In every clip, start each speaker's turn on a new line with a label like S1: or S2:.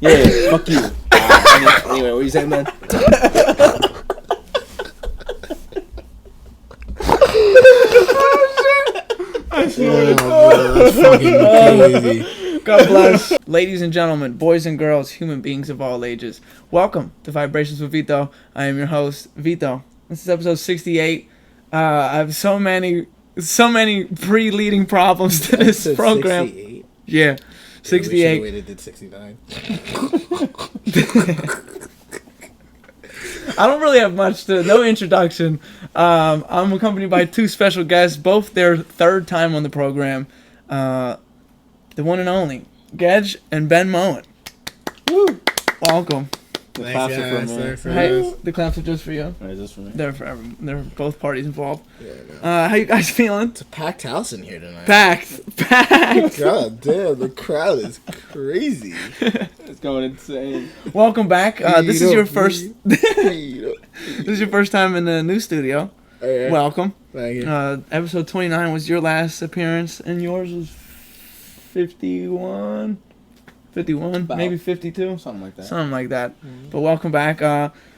S1: Yeah, fuck you. Anyway, what you saying, man?
S2: I swear that's fucking crazy.
S3: God bless. Ladies and gentlemen, boys and girls, human beings of all ages. Welcome to Vibrations with Vito. I am your host, Vito. This is episode 68. I have so many pre-leading problems to this program.
S2: 68?
S3: Yeah, 68.
S2: We waited, did 69.
S3: I don't really have no introduction. I'm accompanied by two special guests, both their third time on the program. The one and only, Gehj and Ben Mowenn. Woo! Welcome.
S1: The
S2: Thanks,
S1: claps are
S2: guys.
S1: for me.
S2: Thanks,
S3: Hey,
S2: guys.
S3: the claps are just for you.
S1: Right, is this for me?
S3: They're for everyone. They're both parties involved.
S2: Yeah, no.
S3: How you guys feeling?
S2: It's a packed house in here tonight.
S3: Packed.
S2: God damn, the crowd is crazy.
S1: It's going insane.
S3: Welcome back. This is your first.
S2: Vito.
S3: This is your first time in the new studio.
S2: Okay.
S3: Welcome.
S2: Thank you.
S3: Episode 29 was your last appearance, and yours was 51,
S1: About.
S3: maybe 52,
S1: Something like that.
S3: something like that. But welcome back.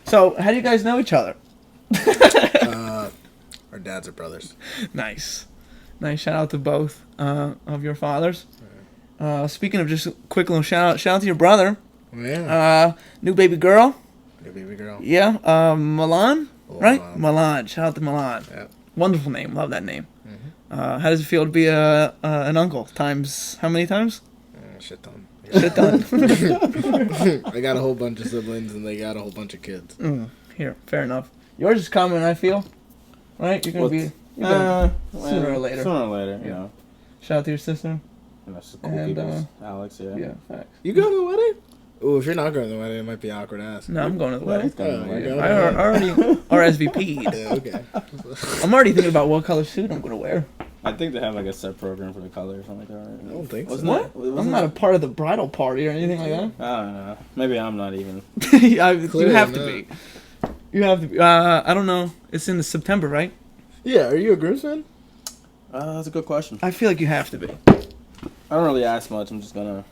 S3: So how do you guys know each other?
S2: Our dads are brothers.
S3: Nice. Shout out to both of your fathers. Speaking of, just a quick little shout out to your brother.
S2: Yeah.
S3: New baby girl.
S2: Your baby girl.
S3: Yeah. Milan.
S2: Oh,
S3: Right?
S2: wow.
S3: Milan. Shout out to Milan.
S2: Yeah.
S3: Wonderful name. Love that name.
S2: Mm-hmm.
S3: How does it feel to be an uncle? Times how many times?
S2: Shit ton.
S3: Shit ton.
S2: I got a whole bunch of siblings and they got a whole bunch of kids.
S3: Here, fair enough. Yours is coming, I feel. Right? You're gonna be sooner or later.
S1: Sooner or later, you
S3: Yeah.
S1: know.
S3: Shout out to your sister.
S1: And that's the cool
S3: And,
S1: peoples. Alex, yeah.
S3: Yeah, facts.
S2: You going to the wedding? Ooh, if you're not going to the wedding, it might be awkward ass.
S3: No, I'm going to the
S1: Well,
S3: wedding.
S1: he's going to the
S2: Oh,
S1: wedding.
S2: my
S3: I already RSVP'd.
S2: Yeah, okay.
S3: I'm already thinking about what color suit I'm gonna wear.
S1: I think they have like a set program for the color or something like that, right?
S2: I don't think so.
S1: Wasn't
S3: What?
S1: it- wasn't
S3: I'm not a part of the bridal party or anything like that.
S1: I don't know. Maybe I'm not even.
S3: You
S2: Clearly
S3: have to
S2: not.
S3: be. You have to be. I don't know. It's in the September, right?
S2: Yeah, are you a groomsman?
S1: That's a good question.
S3: I feel like you have to be.
S1: I don't really ask much. I'm just gonna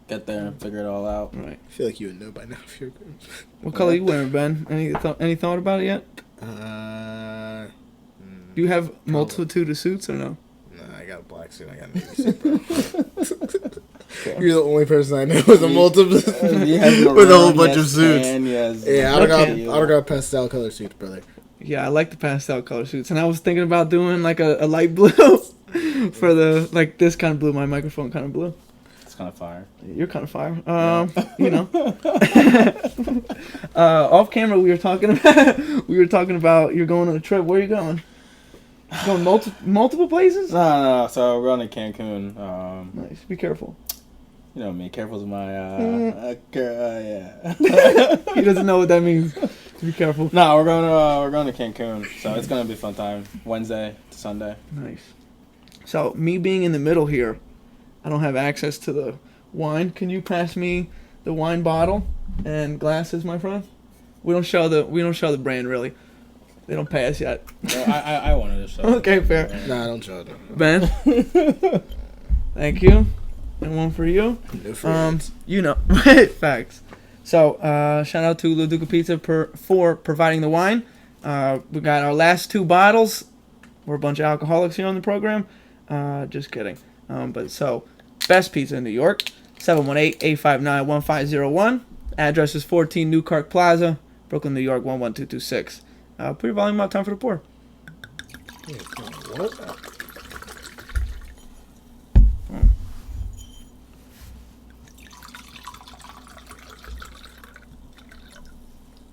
S1: get there and figure it all out.
S3: Right.
S2: I feel like you would know by now if you're a groomsman.
S3: What color you wearing, Ben? Any thought about it yet? Do you have multitude of suits or no?
S2: Nah, I got a black suit. I got a navy suit, bro. You're the only person I know with a multiple with a whole bunch of suits. Yeah, I
S3: Okay.
S2: don't got pastel color suits, brother.
S3: Yeah, I like the pastel color suits, and I was thinking about doing like a light blue for the like this kind of blue. My microphone kind of blue.
S1: It's kind of fire.
S3: You're kind of fire. You know. Off camera, we were talking about you're going on a trip. Where are you going? You going multiple places?
S1: No. So we're going to Cancun.
S3: Nice. Be careful.
S1: You know me. Careful with my. Yeah.
S3: He doesn't know what that means. Be careful.
S1: No, we're going to Cancun. So it's gonna be a fun time. Wednesday to Sunday.
S3: Nice. So me being in the middle here, I don't have access to the wine. Can you pass me the wine bottle and glasses, my friend? We don't show the brand really. They don't pay us yet.
S1: Well, I wanted to show.
S3: Okay, fair.
S2: Nah, don't show it.
S3: Ben, thank you, and one for you.
S2: No friends.
S3: You know, facts. So, shout out to La Duca Pizza for providing the wine. We got our last two bottles. We're a bunch of alcoholics here on the program. Just kidding. But so, best pizza in New York, 718-859-1501. Address is 14 Newkirk Plaza, Brooklyn, New York, 11226. Put your volume up, time for the pour.
S2: What?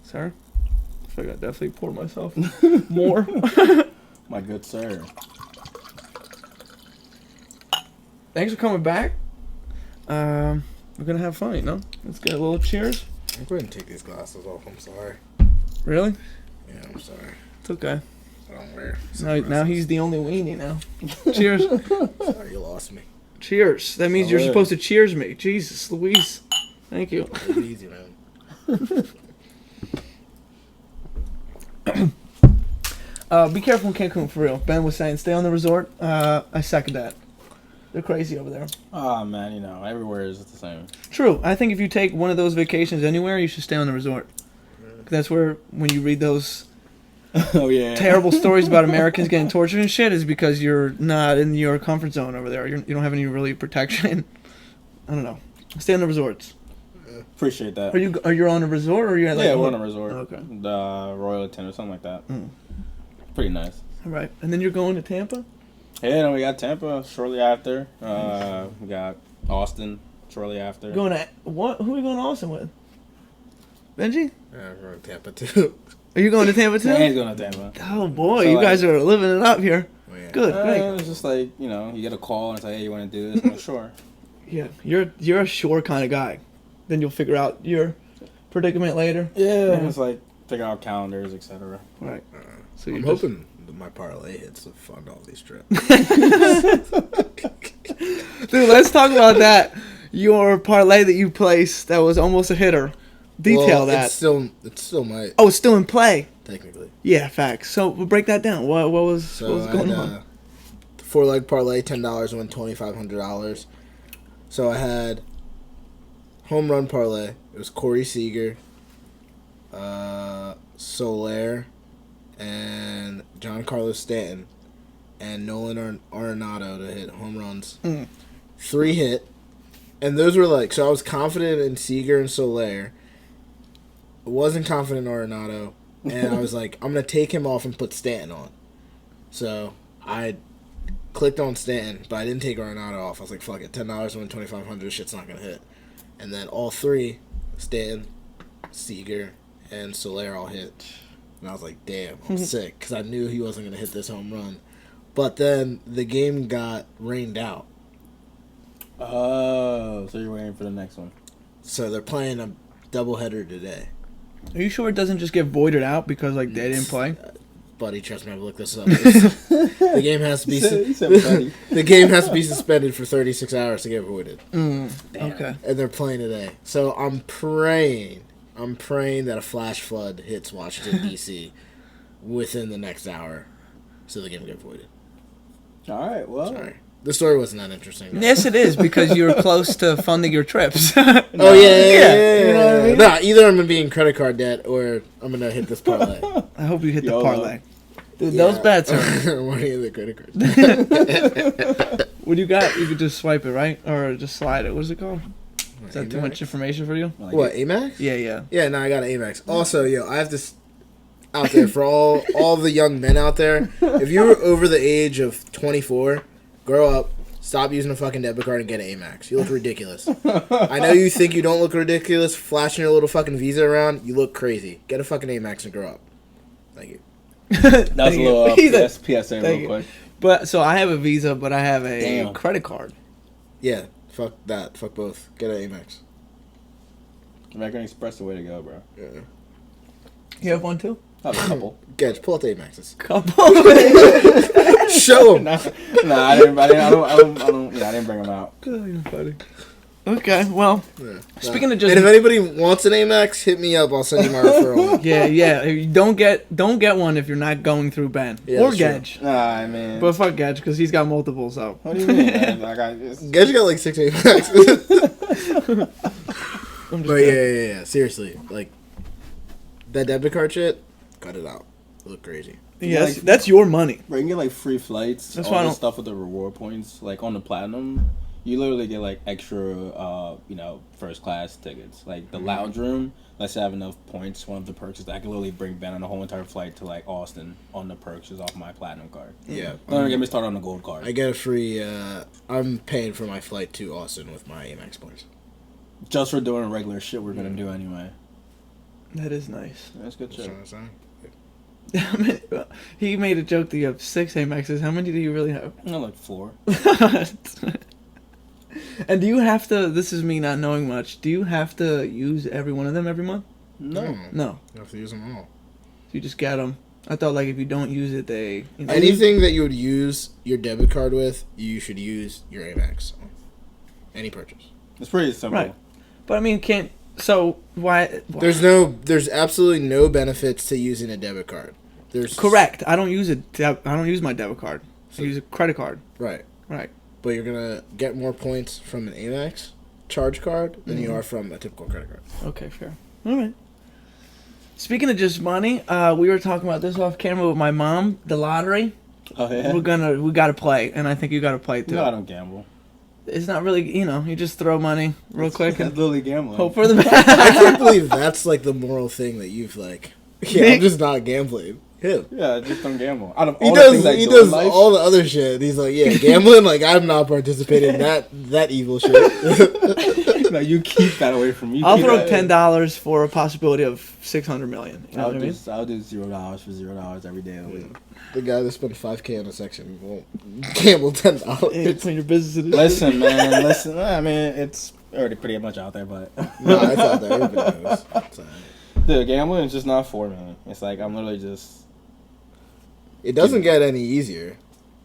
S3: Sir? I feel like I definitely poured myself more.
S1: My good sir.
S3: Thanks for coming back. We're gonna have fun, you know? Let's get a little cheers.
S2: I'm going to take these glasses off. I'm sorry.
S3: Really?
S2: Yeah, I'm sorry.
S3: It's okay.
S2: I don't wear
S3: Now he's the only weenie now. Cheers.
S2: Sorry, you lost me.
S3: Cheers. That means you're
S1: Salud.
S3: supposed to cheers me. Jesus, Louise. Thank you.
S2: Take it easy, man.
S3: Be careful in Cancun, for real. Ben was saying stay on the resort. I second that. They're crazy over there.
S1: Oh man, everywhere is the same.
S3: True. I think if you take one of those vacations anywhere, you should stay on the resort. That's where, when you read those terrible stories about Americans getting tortured and shit, is because you're not in your comfort zone over there. You don't have any really protection. I don't know. Stay on the resorts.
S1: Appreciate that.
S3: Are you on a resort, or are you at
S1: we're on a resort.
S3: Okay.
S1: The Royal Attendant, something like that. Pretty nice.
S3: All right, and then you're going to Tampa.
S1: Yeah, we got Tampa shortly after. We got Austin shortly after.
S3: Going to what? Who are you going to Austin with? Benji?
S2: Yeah, I'm going to Tampa too.
S3: Are you going to Tampa too?
S1: Yeah, he's going to Tampa.
S3: Oh boy, so you guys are living it up here.
S2: Oh, yeah.
S3: Good, great.
S1: It's just like you get a call and it's like, hey, you want to do this? I'm like, sure.
S3: Yeah, you're a sure kind of guy. Then you'll figure out your predicament later.
S1: Yeah, it's like figure out calendars, etc.
S3: Right.
S2: So I'm hoping my parlay hits to fund all these trips.
S3: Dude, let's talk about that. Your parlay that you placed that was almost a hitter. Detail that.
S2: It still might.
S3: Oh, it's still in play.
S2: Technically.
S3: Yeah, facts. So we'll break that down. What was going on?
S2: 4-leg parlay, $10 win $2,500. So I had home run parlay. It was Corey Seager, Soler, and Giancarlo Stanton, and Nolan Arenado to hit home runs. 3 hit, and those were like, so I was confident in Seager and Soler. I wasn't confident in Arenado, and I was like, I'm gonna take him off and put Stanton on. So I clicked on Stanton, but I didn't take Arenado off. I was like, fuck it, $10 win $2,500. Shit's not gonna hit. And then all 3, Stanton, Seager, and Soler all hit. And I was like, damn, I'm sick, because I knew he wasn't going to hit this home run. But then the game got rained out.
S1: Oh, so you're waiting for the next one.
S2: So they're playing a doubleheader today.
S3: Are you sure it doesn't just get voided out because they didn't play?
S2: Buddy, trust me, I've looked this up. The game has to be the game has to be suspended for 36 hours to get voided.
S3: Okay.
S2: And they're playing today. So I'm praying that a flash flood hits Washington D.C. within the next hour, so the game will get voided.
S1: All right. Well,
S2: sorry, the story wasn't that interesting.
S3: Yes, it is, because you're close to funding your trips.
S2: Yeah. You know what I mean? Nah, either I'm gonna be in credit card debt or I'm gonna hit this parlay.
S3: I hope you hit the parlay. Dude, those bets are...
S2: money in the credit card.
S3: What you got? You could just swipe it, right? Or just slide it. What is it called? Is that too much information for you?
S2: What, Amex?
S3: Yeah.
S2: Yeah, no, I got an Amex. Also, I have this out there for all the young men out there. If you're over the age of 24, grow up, stop using a fucking debit card and get an Amex. You look ridiculous. I know you think you don't look ridiculous flashing your little fucking Visa around. You look crazy. Get a fucking Amex and grow up. Thank you.
S1: That was a little PSA real quick.
S3: But so I have a Visa, but I have a credit card.
S2: Yeah, fuck that. Fuck both. Get an Amex.
S1: American Express the way to go, bro.
S2: Yeah.
S3: You have one too?
S1: I have a couple.
S2: Gehj, pull out the Amexes.
S3: Couple.
S2: Show them.
S1: Nah, I didn't bring them out.
S3: You're funny. Okay, well, speaking of just...
S2: And if anybody wants an Amex, hit me up. I'll send you my referral.
S3: Yeah. You don't get one if you're not going through Ben.
S2: Yeah,
S3: or Gehj.
S1: Nah, man.
S3: But fuck Gehj, because he's got multiple, so...
S1: What do you mean, man?
S2: Gehj got like 6 Amex. But yeah. Seriously, like, that debit card shit, cut it out. It look crazy.
S3: Yes, that's your money.
S1: Bro, you can get like free flights. That's all the stuff with the reward points. Like on the platinum, you literally get like extra, first class tickets. Like the lounge room. Let's say I have enough points. One of the perks is that I can literally bring Ben on a whole entire flight to like Austin on the perks just off my platinum card.
S2: Yeah.
S1: Don't even get me started on the gold card.
S2: I get a free. I'm paying for my flight to Austin with my Amex points.
S1: Just for doing regular shit we're gonna do anyway.
S3: That is nice.
S1: That's good shit.
S3: He made a joke that you have 6 Amexes. How many do you really have?
S1: No, like 4.
S3: And do you have to, this is me not knowing much, do you have to use every one of them every month?
S1: No.
S2: You have to use them all.
S3: You just get them. I thought like if you don't use it, they...
S2: Anything that you would use your debit card with, you should use your Amex on. Any purchase.
S1: It's pretty simple.
S3: Right. But I mean, so why?
S2: There's absolutely no benefits to using a debit card. There's
S3: correct. I don't use it. I don't use my debit card. I use a credit card.
S2: Right.
S3: Right.
S2: but you're gonna get more points from an Amex charge card than you are from a typical credit card.
S3: Okay, fair. All right. Speaking of just money, we were talking about this off camera with my mom. The lottery.
S1: Oh yeah.
S3: We gotta play, and I think you gotta play too.
S1: No, I don't gamble.
S3: It's not really, you just throw money real quick and
S1: literally gambling.
S3: hope for the best.
S2: I can't believe that's like the moral thing that you've like. Yeah, I'm just not gambling. Him.
S1: Yeah, just don't gamble. Out of
S2: He
S1: all
S2: does.
S1: the things I
S2: He
S1: do
S2: does
S1: in life,
S2: all the other shit. He's like, yeah, gambling. Like I'm not participating in that evil shit.
S1: no, you keep that away from me.
S3: I'll throw $10 for a possibility of $600 million. You know what I mean?
S1: I'll do $0 for $0 every day of the week.
S2: The guy that spent $5,000 on a section won't gamble $10.
S3: It's when your business is.
S1: Listen, man. Listen. I mean, it's already pretty much out there, but
S2: No, it's out there. Everybody knows. It's all right.
S1: Dude, gambling is just not for me. It's like I'm literally just.
S2: It doesn't get any easier.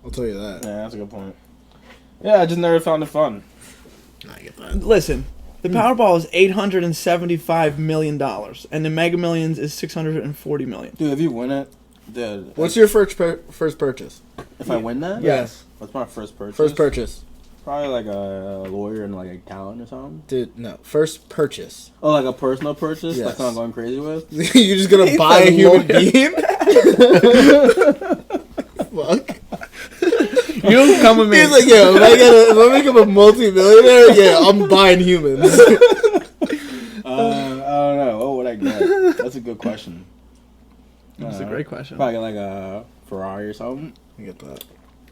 S2: I'll tell you that.
S1: Yeah, that's a good point. Yeah, I just never found it fun.
S2: I get that.
S3: Listen, the Powerball is $875 million, and the Mega Millions is $640 million.
S1: Dude, if you win it, dude.
S2: What's your first purchase?
S1: If I win that?
S2: Yes.
S1: What's my first purchase?
S2: First purchase.
S1: Probably like a lawyer and like an accountant or something.
S2: Dude, no. First purchase.
S1: Oh, like a personal purchase?
S2: Yes.
S1: That's what I'm going crazy with?
S2: You're just gonna buy a
S3: said
S2: human
S3: lawyer.
S2: being? Fuck.
S3: You don't come with me.
S2: He's like, yo, if I become a multi-millionaire, yeah, I'm buying humans.
S1: I don't know. What would I get? That's a good question.
S3: That's a great question.
S1: Probably like a Ferrari or something.
S2: I get that.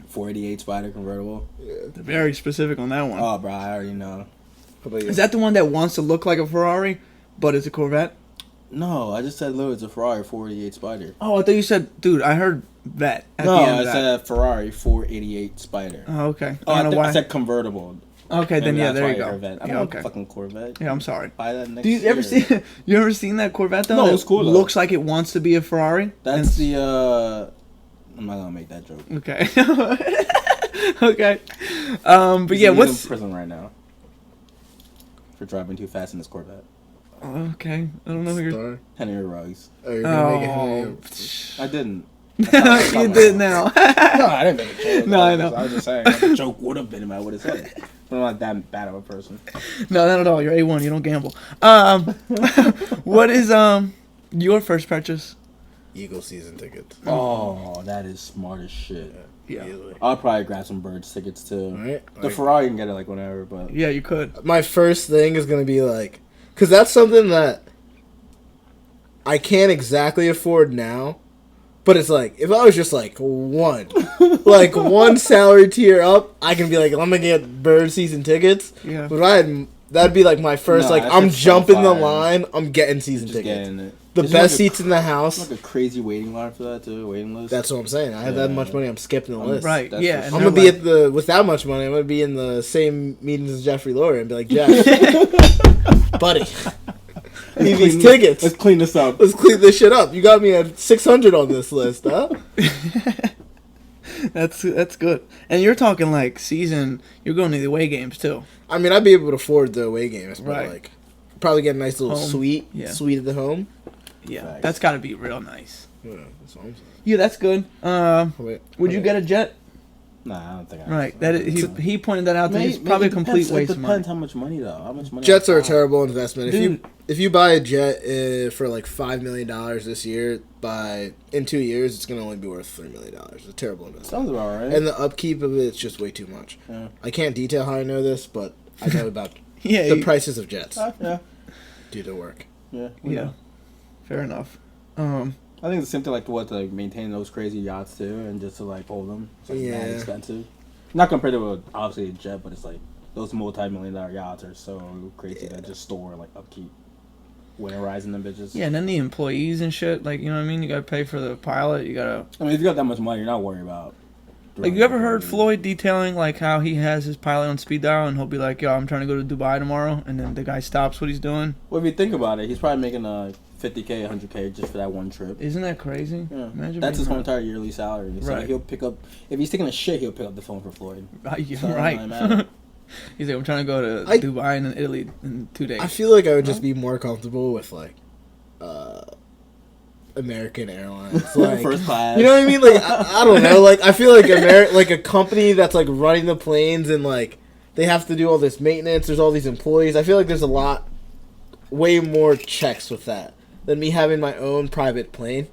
S1: 488 Spider convertible.
S2: Yeah.
S3: Very specific on that one.
S1: Oh, bro, I already know.
S2: How about you?
S3: Is that the one that wants to look like a Ferrari, but it's a Corvette?
S1: No, I just said, look, it's a Ferrari 488 Spider.
S3: Oh, I thought you said, dude, I heard that at
S1: No,
S3: the end
S1: I
S3: of that.
S1: said Ferrari 488 Spider.
S3: Oh, okay.
S1: Oh,
S3: I don't know why.
S1: I said convertible.
S3: Okay, then
S1: Maybe
S3: yeah,
S1: that's
S3: there
S1: why
S3: you go.
S1: Corvette. I don't
S3: Yeah,
S1: know
S3: okay.
S1: fucking Corvette.
S3: Yeah, I'm sorry.
S1: Buy that next
S3: Do you ever
S1: year.
S3: seen that Corvette though?
S1: No,
S3: that
S1: it's cool, though.
S3: Looks like it wants to be a Ferrari.
S1: That's the, I'm not gonna make that joke.
S3: Okay. Okay. But
S1: He's
S3: yeah,
S1: in
S3: what's
S1: prison right now for driving too fast in his Corvette.
S3: okay? I don't know who you're.
S2: Star?
S1: Henry Ruggs.
S2: Oh, you're gonna make it
S3: Oh,
S1: I didn't.
S3: you did now.
S1: No, I didn't make a joke.
S3: No, I know.
S1: I was just saying like, the joke would have been if I would have said it. But I'm not that bad of a person.
S3: No, not at all. You're A1. You don't gamble. What is your first purchase?
S2: Eagle season tickets.
S1: Oh, that is smart as shit.
S3: Yeah.
S2: Easily.
S1: I'll probably grab some Birds tickets too.
S2: Right?
S1: The
S2: Like,
S1: Ferrari you can get it like whenever, but
S3: Yeah, you could.
S2: my first thing is gonna be like, because that's something that I can't exactly afford now. But it's like, if I was just like one salary tier up, I can be like, I'm gonna get Bird season tickets.
S3: Yeah.
S2: But if I had, that'd be like my first,
S1: No,
S2: like,
S1: that's
S2: I'm
S1: just so
S2: jumping the
S1: fire.
S2: line, I'm getting season
S1: just
S2: tickets.
S1: getting it.
S2: The
S1: There's
S2: best
S1: like
S2: seats in the house.
S1: like a crazy waiting line for that too, waiting list.
S2: That's what I'm saying. I have that
S1: Yeah.
S2: much money, I'm skipping the list.
S3: Right.
S1: That's
S3: Yeah.
S1: for
S3: and
S2: I'm
S3: they're
S2: gonna be
S3: like-
S2: with that much money, I'm gonna be in the same meetings as Jeffrey Lohr and be like, Jeff, buddy, I need these tickets.
S1: Let's clean this up.
S2: Let's clean this shit up. You got me at 600 on this list, huh?
S3: That's good. And you're talking like season. You're going to the away games too.
S2: I mean, I'd be able to afford the away games, but
S3: Right.
S2: like, probably get a nice little
S3: Home.
S2: suite
S3: Yeah.
S2: at the home.
S3: Yeah,
S1: Facts.
S3: that's got to be real nice.
S2: Yeah, that's what I'm saying.
S3: Yeah, that's good.
S2: Wait,
S3: Would you get a jet?
S1: Nah, I don't think I
S3: Right. That is, he pointed that out. That it's probably a complete waste
S1: It
S3: of money.
S1: depends how much money though. How much money?
S2: Jets
S1: I
S2: are a
S1: have.
S2: terrible investment.
S3: Dude.
S2: If you buy a jet for like $5 million this year, in 2 years it's gonna only be worth $3 million. It's a terrible investment.
S1: Sounds about right.
S2: And the upkeep of it's just way too much.
S1: Yeah.
S2: I can't detail how I know this, but I know about
S3: Yeah.
S2: the prices of jets
S1: Yeah.
S2: due to work.
S1: Yeah.
S3: Yeah. Fair enough.
S1: I think it's the same thing like to like maintain those crazy yachts too, and just to like hold them. It's like
S2: Yeah.
S1: mad expensive. Not compared to obviously a jet, but it's like those multi-million-dollar yachts are so crazy to just store like upkeep, winterizing them bitches.
S3: Yeah, and then the employees and shit. Like, you know what I mean? You got to pay for the pilot. You got to.
S1: I mean, if you got that much money, you're not worried about.
S3: Like, you ever heard Floyd detailing like how he has his pilot on speed dial and he'll be like, "Yo, I'm trying to go to Dubai tomorrow," and then the guy stops what he's doing.
S1: Well, if you think about it, he's probably making $50K, $100K just for that one trip.
S3: Isn't that crazy?
S1: Yeah,
S3: Imagine
S1: that's
S3: being
S1: his whole
S3: that.
S1: entire yearly salary. So
S3: Right.
S1: he'll pick up if he's taking a shit, he'll pick up the phone for Floyd.
S3: Yeah,
S1: So it
S3: right.
S1: doesn't matter.
S3: He's like, I'm trying to go to
S2: I-
S3: Dubai and then Italy in 2 days.
S2: I feel like I would just be more comfortable with like a American Airlines. Like,
S1: First class.
S2: You know what I mean? Like, I don't know. Like, I feel like like a company that's like running the planes and like they have to do all this maintenance. There's all these employees. I feel like there's way more checks with that than me having my own private plane.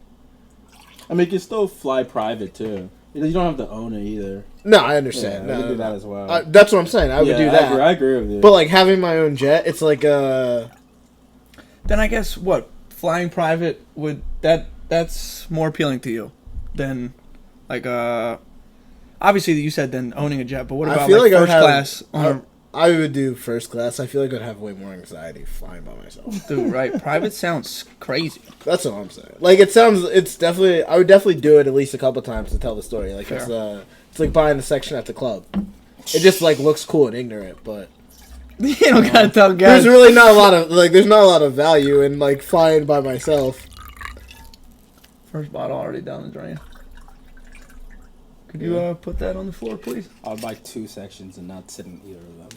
S1: I mean, you can still fly private too. You don't have to own it either.
S2: No, I understand.
S1: Yeah,
S2: no,
S1: I would do that as well.
S2: That's what I'm saying. I would do that.
S1: I agree with you.
S2: But like having my own jet, it's like
S3: Then I guess what flying private that's more appealing to you than like obviously you said than owning a jet. But what about like first class?
S2: I would do first class. I feel like I'd have way more anxiety flying by myself.
S3: Dude, right? Private sounds crazy.
S2: That's what I'm saying. Like I would definitely do it at least a couple times to tell the story. Like it's like buying the section at the club. It just like looks cool and ignorant, but
S3: you don't gotta tell guys.
S2: There's really not a lot of value in like flying by myself.
S3: First bottle already down the drain. Could you put that on the floor, please?
S1: I'll buy 2 sections and not sit in either of them.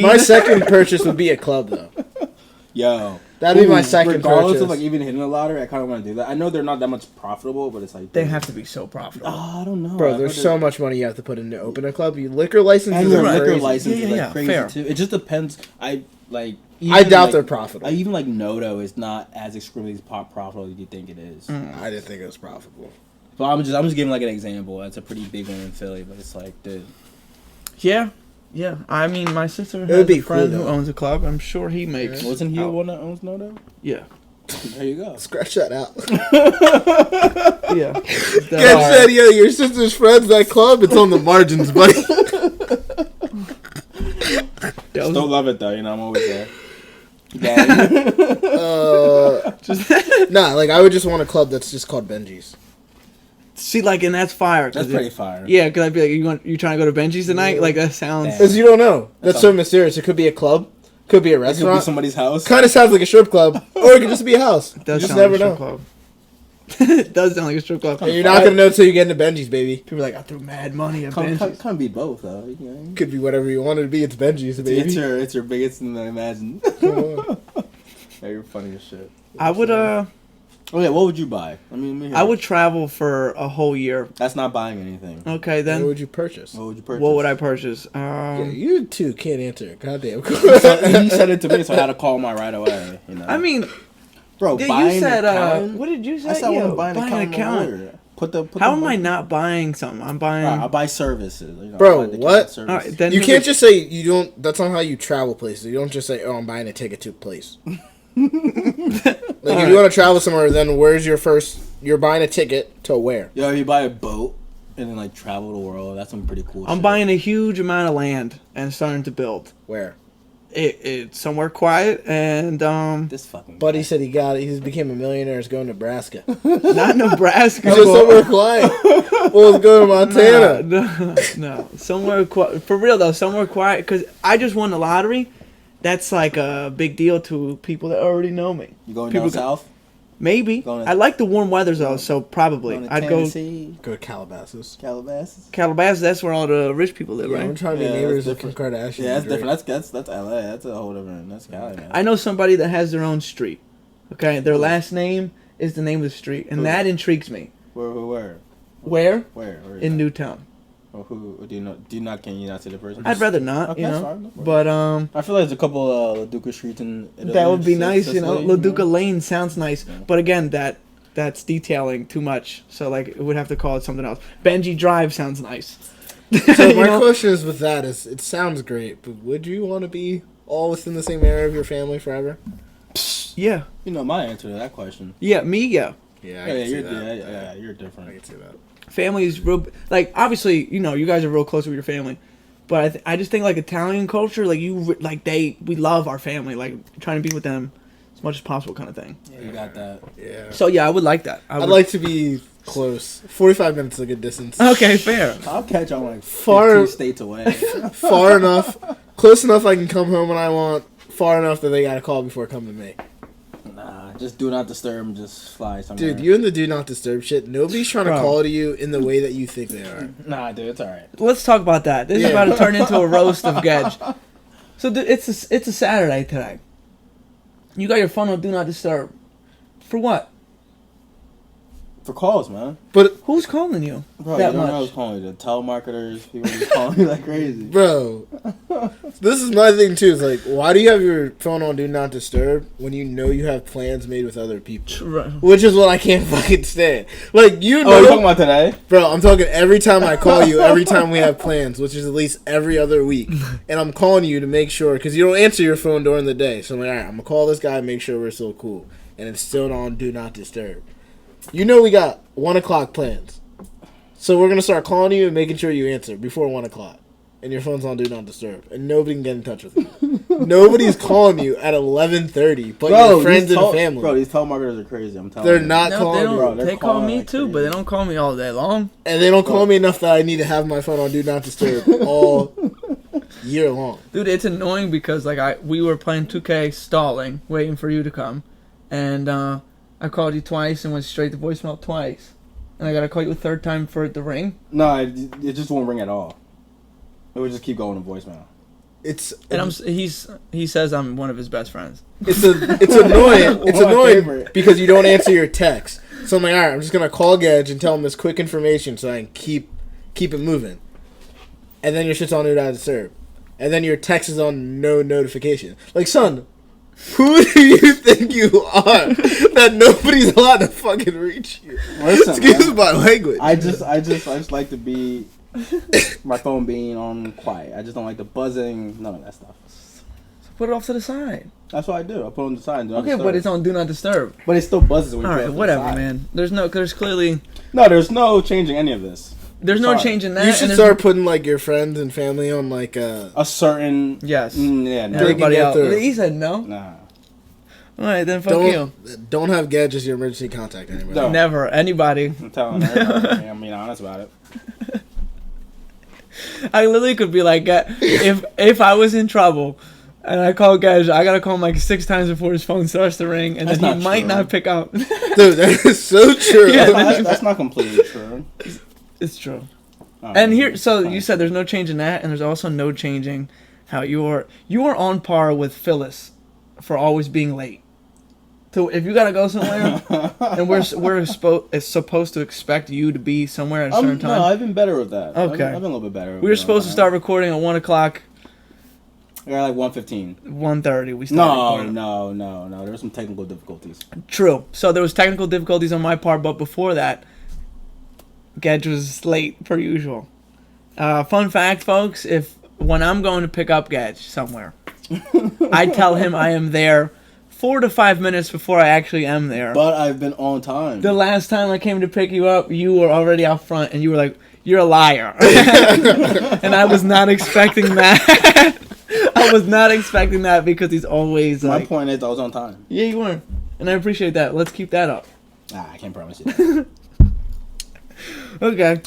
S2: My second purchase would be a club, though.
S1: Yo.
S2: That'd be my second
S1: regardless
S2: purchase.
S1: Of like even hitting the lottery, I kind of want to do that. I know they're not that much profitable, but it's like...
S3: They have to be so profitable.
S1: I don't know.
S2: Bro, there's so much money you have to put in to open a club. Your liquor license is
S1: like crazy,
S3: fair.
S1: too. It just depends. I
S2: doubt they're profitable.
S1: Even like Noto is not as extremely profitable as you think it is.
S2: I didn't think it was profitable.
S1: But I'm just giving like an example. That's a pretty big one in Philly, but it's like, dude.
S3: Yeah. I mean, my sister has a friend who owns a club. I'm sure he makes.
S1: Wasn't he the one that owns Noto?
S3: Yeah.
S1: There you go.
S2: Scratch that out.
S3: Yeah.
S2: Gehj said, yo, your sister's friend's that club. It's on the margins, buddy.
S1: Still love it though. You know, I'm always there.
S2: Like I would just want a club that's just called Benji's.
S3: See, like, and that's fire.
S1: That's pretty fire.
S3: Yeah, because I'd be like, you trying to go to Benji's tonight? Yeah. Like, that sounds...
S2: Because you don't know. That's so mysterious. It could be a club. Could be a restaurant.
S1: It could be somebody's house.
S2: Kind of sounds like a strip club. Or it could just be a house.
S3: It does
S2: you just
S3: sound
S2: never
S3: like a strip club. It does sound like a strip club.
S2: And you're not going to know until you get into Benji's, baby.
S3: People are like, I threw mad money at Benji's.
S1: Can't be both, though. You know?
S2: Could be whatever you want it to be. It's Benji's, baby.
S1: It's your biggest than I imagine. Yeah, you're funny as shit.
S3: I would,
S1: Oh yeah, what would you buy?
S3: I would travel for a whole year.
S1: That's not buying anything.
S3: Okay, then.
S2: What would you purchase?
S1: What
S3: would I purchase?
S2: Yeah, you two can't answer. Goddamn.
S1: You said it to me, so I had to call my right away. You know.
S3: I mean,
S1: bro,
S3: you
S1: said
S3: what did you say?
S1: I said I want to buy an account.
S3: How am I not buying something? I'm buying.
S1: I'll buy services. You know,
S2: bro, what?
S3: All right, then
S2: you can't just say you don't. That's not how you travel places. You don't just say, "Oh, I'm buying a ticket to a place." If you want to travel somewhere, then where's your first? You're buying a ticket to where?
S1: Yo, you buy a boat and then like travel the world. That's some pretty cool.
S3: I'm buying a huge amount of land and starting to build.
S2: Where?
S3: It's somewhere quiet and
S1: This fucking
S2: buddy said he got it. He became a millionaire. He's going to Nebraska.
S3: Not Nebraska.
S2: He said somewhere quiet. Well, let's go to Montana.
S3: No, somewhere quiet. For real though, somewhere quiet. Because I just won the lottery. That's like a big deal to people that already know me.
S1: You going down south?
S3: Maybe. I like the warm weather though, so probably I'd go
S2: to Calabasas.
S3: Calabasas. That's where all the rich people live, right?
S2: I'm trying to be neighbors with Kim Kardashian.
S1: Yeah, that's different. That's LA. That's a whole different. That's Cali, man.
S3: I know somebody that has their own street. Okay, their last name is the name of the street, and that intrigues me.
S1: Where?
S3: Where?
S1: In
S3: Newtown.
S1: Well, who do you know? Can you not say the person?
S3: I'd rather not,
S1: okay,
S3: you know.
S1: fine,
S3: but
S1: I feel like there's a couple Leduca streets in Italy.
S3: That would be nice, you know. Leduca
S1: know?
S3: Lane sounds nice, but again, that's detailing too much. So like, it would have to call it something else. Benji Drive sounds nice.
S2: So my question is with that is, it sounds great, but would you want to be all within the same area of your family forever?
S3: Yeah.
S1: You know my answer to that question.
S3: Yeah, me, yeah.
S2: Yeah,
S1: you're different.
S2: I can see that.
S3: Family is real, like, obviously, you know, you guys are real close with your family, but I just think like Italian culture, like we love our family, like trying to be with them as much as possible, kind of thing.
S1: Yeah, you got that.
S2: Yeah.
S3: So yeah, I would like that.
S2: I'd like to be close. 45 minutes is a good distance.
S3: Okay, fair.
S1: I'll catch on like
S2: 15
S1: states away.
S2: Far enough, close enough I can come home when I want. Far enough that they gotta call before coming to me.
S1: Nah, just do not disturb and just fly somewhere.
S2: Dude, you and the do not disturb shit. Nobody's trying to call to you in the way that you think they are.
S1: Nah, dude, it's alright.
S3: Let's talk about that. This is about to turn into a roast of Gehj. So it's a Saturday today. You got your phone on do not disturb. For what?
S1: For calls, man.
S2: But
S3: Who's calling you?
S1: Bro,
S3: that
S1: you don't
S3: much?
S1: know who's calling you. The telemarketers, people just calling you like crazy.
S2: bro, this is my thing too. It's like, why do you have your phone on Do Not Disturb when you know you have plans made with other people?
S3: Right.
S2: Which is what I can't fucking stand. Like, you know,
S1: Oh, you talking about today?
S2: bro, I'm talking every time I call you, every time we have plans, which is at least every other week, and I'm calling you to make sure because you don't answer your phone during the day. So I'm like, all right, I'm gonna call this guy and make sure we're still cool, and it's still on Do Not Disturb. You know we got 1 o'clock plans. So we're going to start calling you and making sure you answer before 1 o'clock. And your phone's on Do Not Disturb. And nobody can get in touch with you. Nobody's calling you at 11:30 but your friends and family.
S1: Bro, these telemarketers are crazy. I'm telling
S2: They're
S1: you.
S2: not
S3: No,
S2: calling
S3: they
S2: you.
S3: don't.
S1: Bro,
S3: They call
S1: calling
S3: me
S1: like
S3: too,
S1: crazy.
S3: but they don't call me all day long.
S2: And they don't call me enough that I need to have my phone on Do Not Disturb all year long.
S3: Dude, it's annoying because like we were playing 2K stalling, waiting for you to come, and I called you twice and went straight to voicemail twice, and I gotta call you a third time for it to ring.
S1: No, it just won't ring at all. It would just keep going to voicemail.
S3: He says I'm one of his best friends.
S2: It's annoying. It's
S1: My
S2: annoying
S1: favorite.
S2: because you don't answer your text. So I'm like, all right, I'm just gonna call Gehj and tell him this quick information so I can keep it moving. And then your shit's on Do Not Disturb, and then your text is on no notification. Like, son, who do you think you are that nobody's allowed to fucking reach you?
S1: Listen,
S2: Excuse
S1: man.
S2: my language.
S1: I just like to be my phone being on quiet. I just don't like the buzzing, none of that stuff.
S3: So put it off to the side.
S1: That's what I do. I put it on the side. Do not
S3: Okay,
S1: disturb.
S3: but it's on Do Not Disturb.
S1: But it still buzzes when you
S3: All
S1: put it
S3: right,
S1: on the
S3: whatever,
S1: side.
S3: man. There's clearly
S1: No, there's no changing any of this.
S3: there's no
S1: Sorry.
S3: change in that.
S2: You should
S3: and there's-
S2: start putting like your friends and family on like
S1: A certain
S3: Yes.
S1: yeah, no,
S3: Everybody
S2: get
S3: else.
S2: through.
S3: He said no.
S1: nah.
S3: All right, then fuck you.
S2: don't have Gehj as your emergency contact anymore.
S1: No.
S3: Never anybody.
S1: I'm telling everybody. I'm being honest about it.
S3: I literally could be like, if I was in trouble and I call Gehj, I gotta call him like 6 times before his phone starts to ring, and
S1: That's
S3: then he
S1: not
S3: might
S1: true.
S3: not pick up.
S2: Dude, that is so true.
S3: Yeah,
S1: That's not completely true.
S3: It's true.
S1: Oh,
S3: And here, so
S1: fine.
S3: you said there's no change in that, and there's also no changing how you are on par with Phyllis for always being late. So if you gotta go somewhere, and we're supposed to expect you to be somewhere at a certain time.
S1: No, I've been better with that.
S3: Okay.
S1: I've been a little bit better.
S3: We were supposed to start recording at 1 o'clock,
S1: I got like 1:15.
S3: 1:30. We started
S1: No,
S3: recording.
S1: no. There were some technical difficulties.
S3: True. So there was technical difficulties on my part, but before that, Gehj was late per usual. Fun fact, folks: when I'm going to pick up Gehj somewhere, I tell him I am there 4 to 5 minutes before I actually am there.
S1: But I've been on time.
S3: The last time I came to pick you up, you were already out front, and you were like, "You're a liar," and I was not expecting that. I was not expecting that because he's always
S1: My
S3: like,
S1: point is, I was on time.
S3: "Yeah, you were," and I appreciate that. Let's keep that up.
S1: I can't promise you that.
S3: Okay,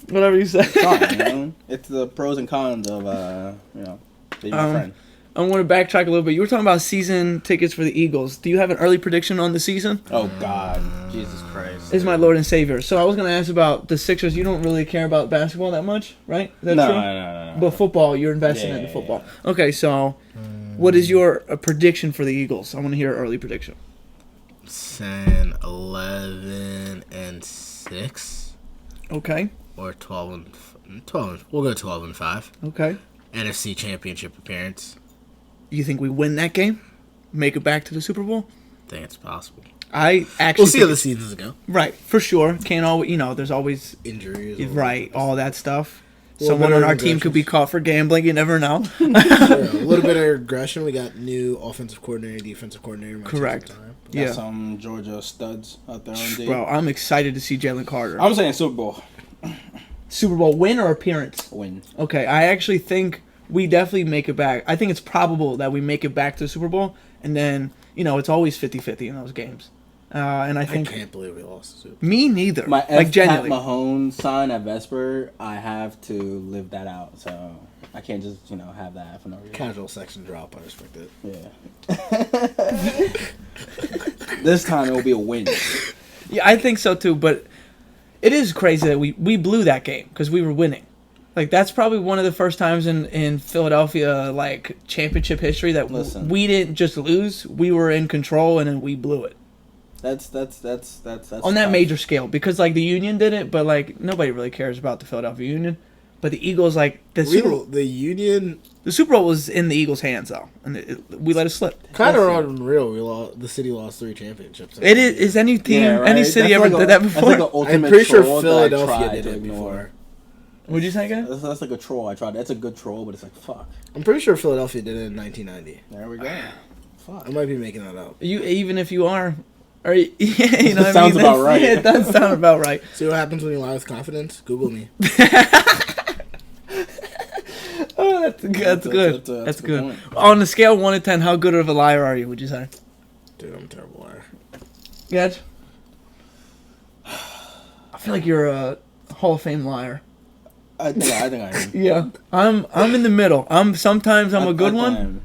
S3: whatever you say.
S1: Sorry, man. It's the pros and cons of being my friend.
S3: I want to backtrack a little bit. You were talking about season tickets for the Eagles. Do you have an early prediction on the season?
S1: Oh God, Jesus Christ!
S3: Is my Lord and Savior. So I was going to ask about the Sixers. You don't really care about basketball that much, right? Is that
S1: No,
S3: true?
S1: no.
S3: But football, you're invested in the football. Okay, so what is your prediction for the Eagles? I want to hear an early prediction.
S2: 10, 11, and 6.
S3: Okay.
S2: Or 12 and 12. We'll go 12 and 5.
S3: Okay.
S2: NFC Championship appearance.
S3: You think we win that game? Make it back to the Super Bowl?
S2: I think it's possible.
S3: I actually
S2: We'll see how
S3: think
S2: the seasons go.
S3: right, for sure. Can't always, there's always
S2: Injuries.
S3: right, all that stuff.
S2: Little
S3: Someone
S2: bit
S3: on
S2: of
S3: our team could be caught for gambling. You never know.
S2: Sure, a little bit of regression. We got new offensive coordinator, defensive coordinator. Might take some
S3: Correct.
S2: time.
S1: Got
S3: Yeah.
S1: some Georgia studs out there on D.
S3: Bro, I'm excited to see Jalen Carter.
S1: I'm saying Super Bowl
S3: Super Bowl win or appearance?
S1: win.
S3: Okay, I actually think we definitely make it back. I think it's probable that we make it back to the Super Bowl, and then, it's always 50-50 in those games. And I
S2: I
S3: think...
S2: can't believe we lost the Super Bowl.
S3: Me neither.
S1: My
S3: like,
S1: Pat
S3: genuinely.
S1: Mahomes sign at Vesper, I have to live that out. So I can't just, have that for no reason.
S2: Casual section drop. I respect it.
S1: Yeah. This time it will be a win.
S3: Yeah, I think so too, but it is crazy that we blew that game because we were winning. Like, that's probably one of the first times in Philadelphia, championship history that
S1: Listen.
S3: we didn't just lose. We were in control, and then we blew it.
S1: That's
S3: on that
S1: tough.
S3: major scale, because like the Union did it, but like nobody really cares about the Philadelphia Union. But the Eagles, like the
S2: the Union.
S3: The Super Bowl was in the Eagles' hands, though, and we let it slip.
S2: Kind of unreal. The city lost 3 championships.
S3: It is any team, any city
S1: that's
S3: ever did that before?
S1: Like
S2: I'm pretty sure Philadelphia did it before.
S3: What'd you say again?
S1: That's like a troll. I tried. That's a good troll, but it's like fuck.
S2: I'm pretty sure Philadelphia did it in 1990.
S1: There we go. Fuck.
S2: I might be making that up.
S3: Even if you are, or yeah, you know, what
S1: sounds
S3: I mean?
S1: about right.
S3: Yeah, it does sound about right.
S2: See what happens when you lie with confidence? Google me.
S3: Oh, that's good. That's good.
S1: Point.
S3: On the scale of 1 to 10, how good of a liar are you? Would you say?
S2: Dude, I'm a terrible liar.
S3: Gehj? I feel like you're a Hall of Fame liar.
S1: I think I am.
S3: Yeah, I'm in the middle. Sometimes I'm a good one.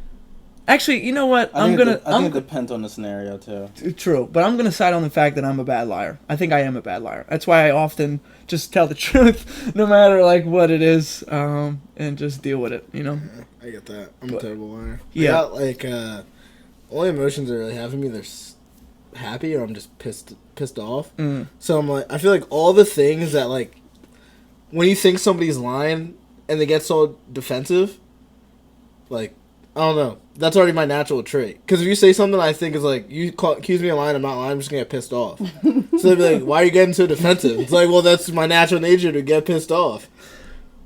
S3: Actually, you know what?
S1: I think it depends on the scenario too.
S3: True, but I'm gonna side on the fact that I'm a bad liar. I think I am a bad liar. That's why I often just tell the truth, no matter like what it is, and just deal with it. You know.
S2: I get that. I'm a terrible liar.
S3: Yeah.
S2: I got, only emotions that really have in me, they're happy or I'm just pissed off. So I'm like, I feel like all the things that like, when you think somebody's lying and they get so defensive, like, I don't know. That's already my natural trait. Because if you say something I think is like, accuse me of lying, I'm not lying, I'm just going to get pissed off. So they'd be like, why are you getting so defensive? It's like, well, that's my natural nature to get pissed off.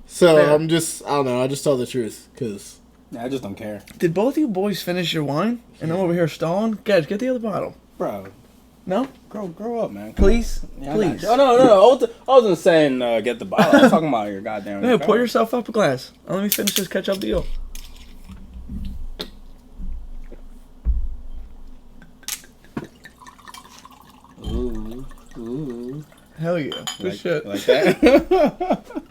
S2: So
S3: Fair.
S2: I don't know, I just tell the truth. Because
S1: Yeah, I just don't care.
S3: Did both you boys finish your wine? And I'm over here stalling? Gehj, get the other bottle.
S1: Bro,
S3: No?
S1: grow up, man.
S3: Please?
S1: Yeah,
S3: Please.
S1: Oh, no. I wasn't saying get the bottle. I was talking about your goddamn.
S3: Hey, pour yourself up a glass. Let me finish this ketchup deal.
S1: Ooh.
S3: Hell yeah. Good shit.
S1: Like that.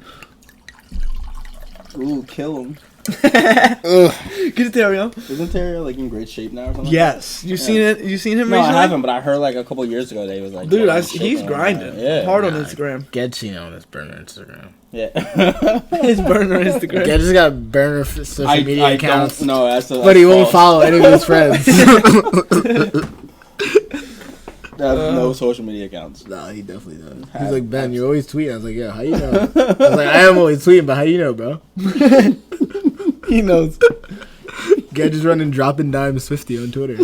S1: Ooh, kill him.
S3: Get it, Terrio.
S1: Isn't Terrio like in great shape now or something?
S3: Yes. You seen it? You seen him
S1: No,
S3: recently?
S1: I haven't, but I heard like a couple years ago that he was like,
S3: Dude,
S1: fucking
S3: he's
S1: shaking
S3: grinding.
S1: Yeah.
S3: Hard on Instagram.
S2: Gehj seen it on his burner Instagram.
S1: Yeah.
S3: His burner Instagram.
S2: Gehj just got burner social media accounts.
S1: No, that's
S2: but he won't follow any of his friends.
S1: No social media accounts.
S2: Nah, he definitely does. He's like, Ben, you're always tweeting. I was like, yeah, how you know? I was like, I am always tweeting, but how you know, bro?
S3: He knows.
S2: Gehj is running dropping dimes Swifty on Twitter.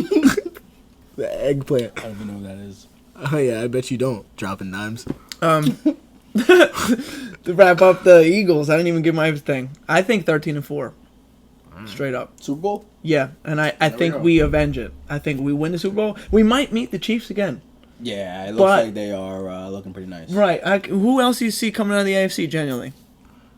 S2: The eggplant.
S1: I don't even know what that is.
S2: Oh yeah, I bet you don't. Dropping dimes.
S3: To wrap up the Eagles, I didn't even give my thing. I think 13-4. Straight up.
S1: Super Bowl?
S3: Yeah, and I think
S1: go.
S3: we avenge it. I think we win the Super Bowl. We might meet the Chiefs again.
S1: Yeah, it looks like they are looking pretty nice.
S3: Right. Who else do you see coming out of the AFC genuinely?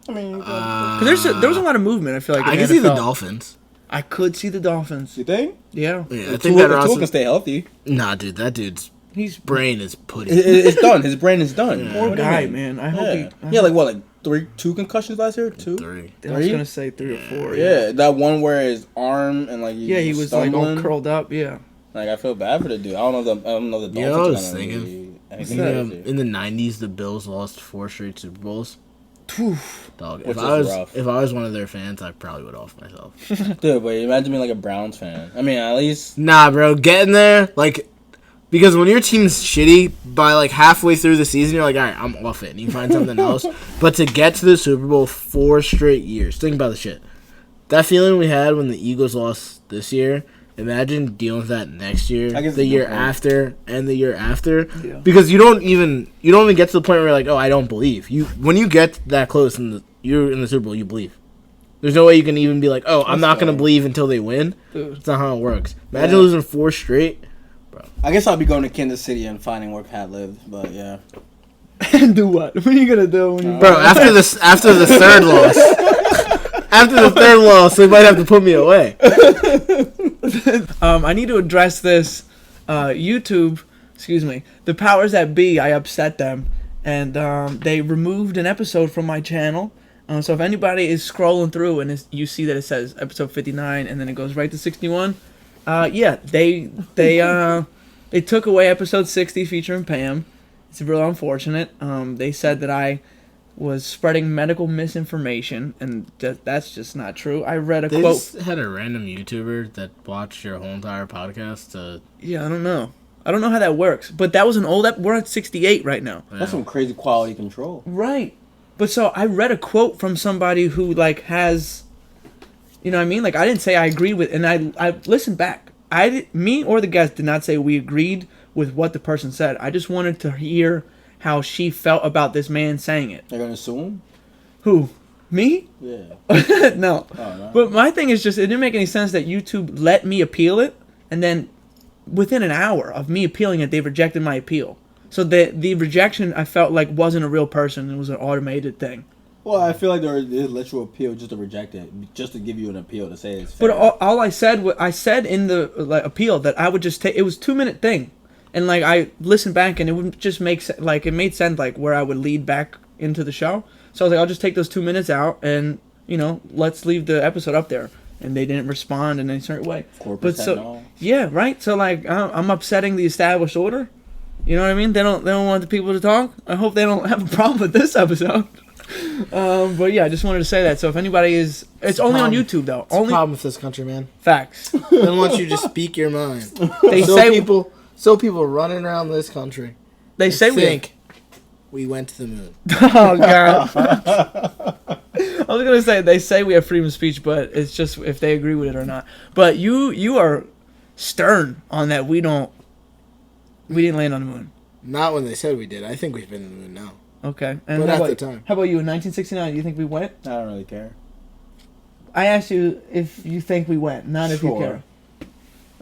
S1: I mean,
S3: Because there was a lot of movement, I feel like.
S2: I
S3: in
S2: can
S3: the
S2: see the
S3: NFL.
S2: Dolphins.
S3: I could see the Dolphins.
S1: you think?
S3: Yeah.
S2: Yeah, I think
S1: Tua,
S2: that
S1: Tua
S2: also.
S1: can stay healthy.
S2: Nah, dude, that dude's
S3: He's
S2: brain is putty.
S1: It's done. His brain is done.
S3: poor
S1: What do you
S3: guy,
S1: mean?
S3: man. I hope
S1: Yeah.
S3: he.
S1: He had like what, like 2 concussions last year? 2?
S2: 3.
S3: I was gonna say 3 or 4.
S1: Yeah, that one where his arm and like
S3: He was like
S1: stumbling.
S3: all curled up. Yeah.
S1: Like I feel bad for the dude. I don't know the Dolphins.
S2: You know what I was
S1: are gonna
S2: thinking?
S1: be
S3: What's
S1: anything
S3: that?
S1: crazy.
S2: In the 90s, the Bills lost 4 straight Super Bowls. Dog,
S1: Which
S2: if
S1: is rough.
S2: I was one of their fans, I probably would off myself.
S1: Dude, but imagine being like a Browns fan. I mean, at least
S2: Nah, bro, getting there, like, because when your team's shitty, by like halfway through the season, you're like, all right, I'm off it, and you find something else. But to get to the Super Bowl 4 straight years, think about the shit. That feeling we had when the Eagles lost this year, imagine dealing with that next year,
S1: I guess
S2: the
S1: it's
S2: year
S1: different.
S2: after, and the year after.
S3: Yeah.
S2: Because you don't even get to the point where you're like, oh, I don't believe. When you get that close and you're in the Super Bowl, you believe. There's no way you can even be like, oh, I'm not going to believe until they win.
S3: Dude.
S2: That's not how it works. Imagine losing 4 straight.
S1: I guess I'll be going to Kansas City and finding where Pat lived. But yeah,
S3: Do what? What are you gonna do when you?
S2: Bro, after the third loss, they might have to put me away.
S3: I need to address this. YouTube, excuse me, the powers that be, I upset them, and they removed an episode from my channel. So if anybody is scrolling through and you see that it says episode 59 and then it goes right to 61, yeah, they took away episode 60 featuring Pam. It's real unfortunate. They said that I was spreading medical misinformation, and that's just not true. I read a
S2: They
S3: quote.
S2: just had a random YouTuber that watched your whole entire podcast.
S3: Yeah, I don't know. I don't know how that works. But that was an old we're at 68 right now.
S1: That's some crazy quality control.
S3: Right. But so I read a quote from somebody who like has, you know what I mean? Like I didn't say I agreed with, and I listened back. Me or the guest did not say we agreed with what the person said. I just wanted to hear how she felt about this man saying it.
S1: They're gonna sue him?
S3: Who? Me?
S1: Yeah.
S3: No.
S1: Oh, no.
S3: But my thing is just, it didn't make any sense that YouTube let me appeal it, and then within an hour of me appealing it, they rejected my appeal. So the rejection, I felt like, wasn't a real person. It was an automated thing.
S1: Well, I feel like they let you appeal just to reject it, just to give you an appeal to say it's fair.
S3: But all I said, I said in the appeal that I would just take, it was a 2-minute thing. And like I listened back, and it would just make it made sense, like where I would lead back into the show. So I was like, I'll just take those 2 minutes out, and let's leave the episode up there. And they didn't respond in any certain way. But so yeah, right. So like I'm upsetting the established order. You know what I mean? They don't want the people to talk. I hope they don't have a problem with this episode. But yeah, I just wanted to say that. So if anybody it's only on YouTube though.
S2: It's only a problem with this country, man.
S3: Facts.
S2: They don't want you to speak your mind.
S3: They say
S2: people running around this country.
S3: They say
S2: we went to the moon.
S3: Oh god. I was gonna say they say we have freedom of speech, but it's just if they agree with it or not. But you are stern on that. We didn't land on the moon.
S2: Not when they said we did. I think we've been to the moon now.
S3: Okay. And
S2: but at the time.
S3: How about you in 1969? Do you think we went?
S1: I don't really care.
S3: I asked you if you think we went, not if you care.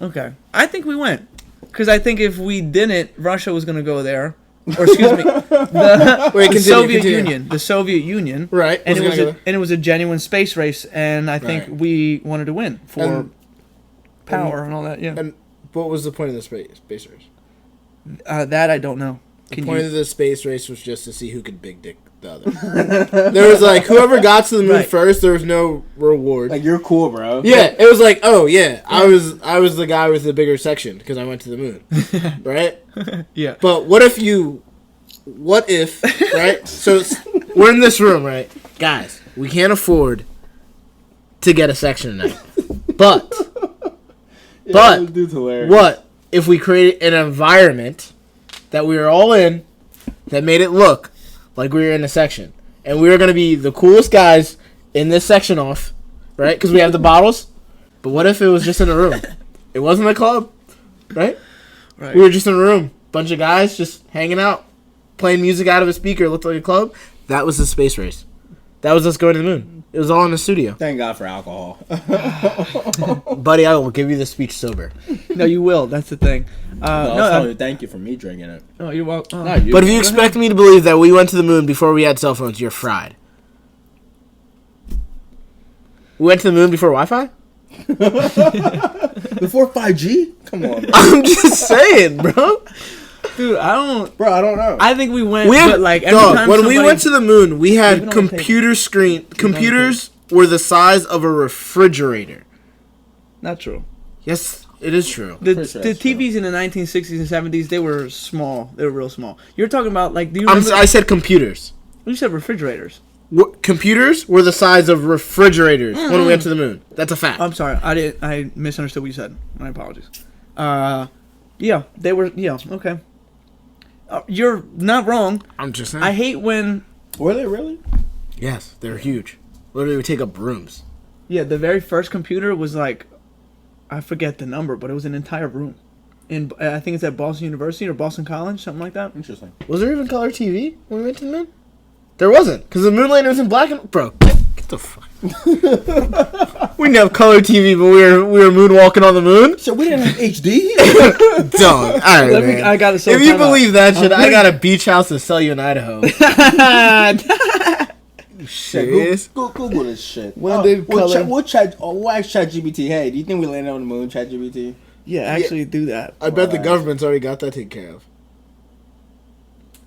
S3: Okay. I think we went. Because I think if we didn't, Russia was going to go there. Or excuse me, the Soviet Union. The Soviet Union.
S2: Right.
S3: And it was a genuine space race, and I think we wanted to win for power and all that. Yeah.
S2: And what was the point of the space race?
S3: That I don't know.
S2: The point of the space race was just to see who could big dick the other. There was like whoever got to the moon first. There was no reward.
S1: Like you're cool, bro.
S2: Yeah, it was like, oh yeah, I was the guy with the bigger section because I went to the moon, right?
S3: Yeah.
S2: But what if right? So we're in this room, right, guys? We can't afford to get a section tonight, but what if we created an environment that we were all in that made it look like we were in a section, and we were going to be the coolest guys in this section off, right? Because we have the bottles. But what if it was just in a room? It wasn't a club, right? We were just in a room, bunch of guys just hanging out, playing music out of a speaker. It looked like a club. That was the space race. That was us going to the moon. It was all in the studio.
S1: Thank God for alcohol.
S2: Buddy, I will give you the speech sober.
S3: No, you will. That's the thing.
S1: Thank you for me drinking it.
S3: Oh, you're welcome.
S2: But if you expect me to believe that we went to the moon before we had cell phones, you're fried. We went to the moon before Wi-Fi?
S1: Before 5G? Come on, bro.
S2: I'm just saying, bro.
S3: Dude, I don't
S2: know.
S3: I think we went, but like every time
S2: when we went to the moon, we had computers were the size of a refrigerator.
S3: Not true.
S2: Yes, it is true.
S3: The TVs in the 1960s and 70s, they were small. They were real small. You're talking about like, do you remember?
S2: I said computers.
S3: You said refrigerators.
S2: Computers were the size of refrigerators when we went to the moon. That's a fact.
S3: I'm sorry. I misunderstood what you said. My apologies. Yeah, they were. Yeah, okay. You're not wrong.
S2: I'm just saying.
S3: I hate when.
S1: Were they really?
S2: Yes, they're huge. Literally, would take up rooms.
S3: Yeah, the very first computer was like, I forget the number, but it was an entire room. I think it's at Boston University or Boston College, something like that.
S1: Interesting.
S2: Was there even color TV when we went to the moon? There wasn't, because the moon landing was in black and... Bro, get the fuck... We didn't have color TV, but we were moonwalking on the moon?
S1: So we didn't have HD?
S2: Dog, alright, man.
S3: I got it.
S2: If you believe that shit, I got a beach house to sell you in Idaho.
S1: Shit. Google this shit.
S3: We'll
S1: ask ChatGPT, hey, do you think we landed on the moon, ChatGPT?
S3: Yeah, actually do that.
S2: I bet the government's already got that taken care of.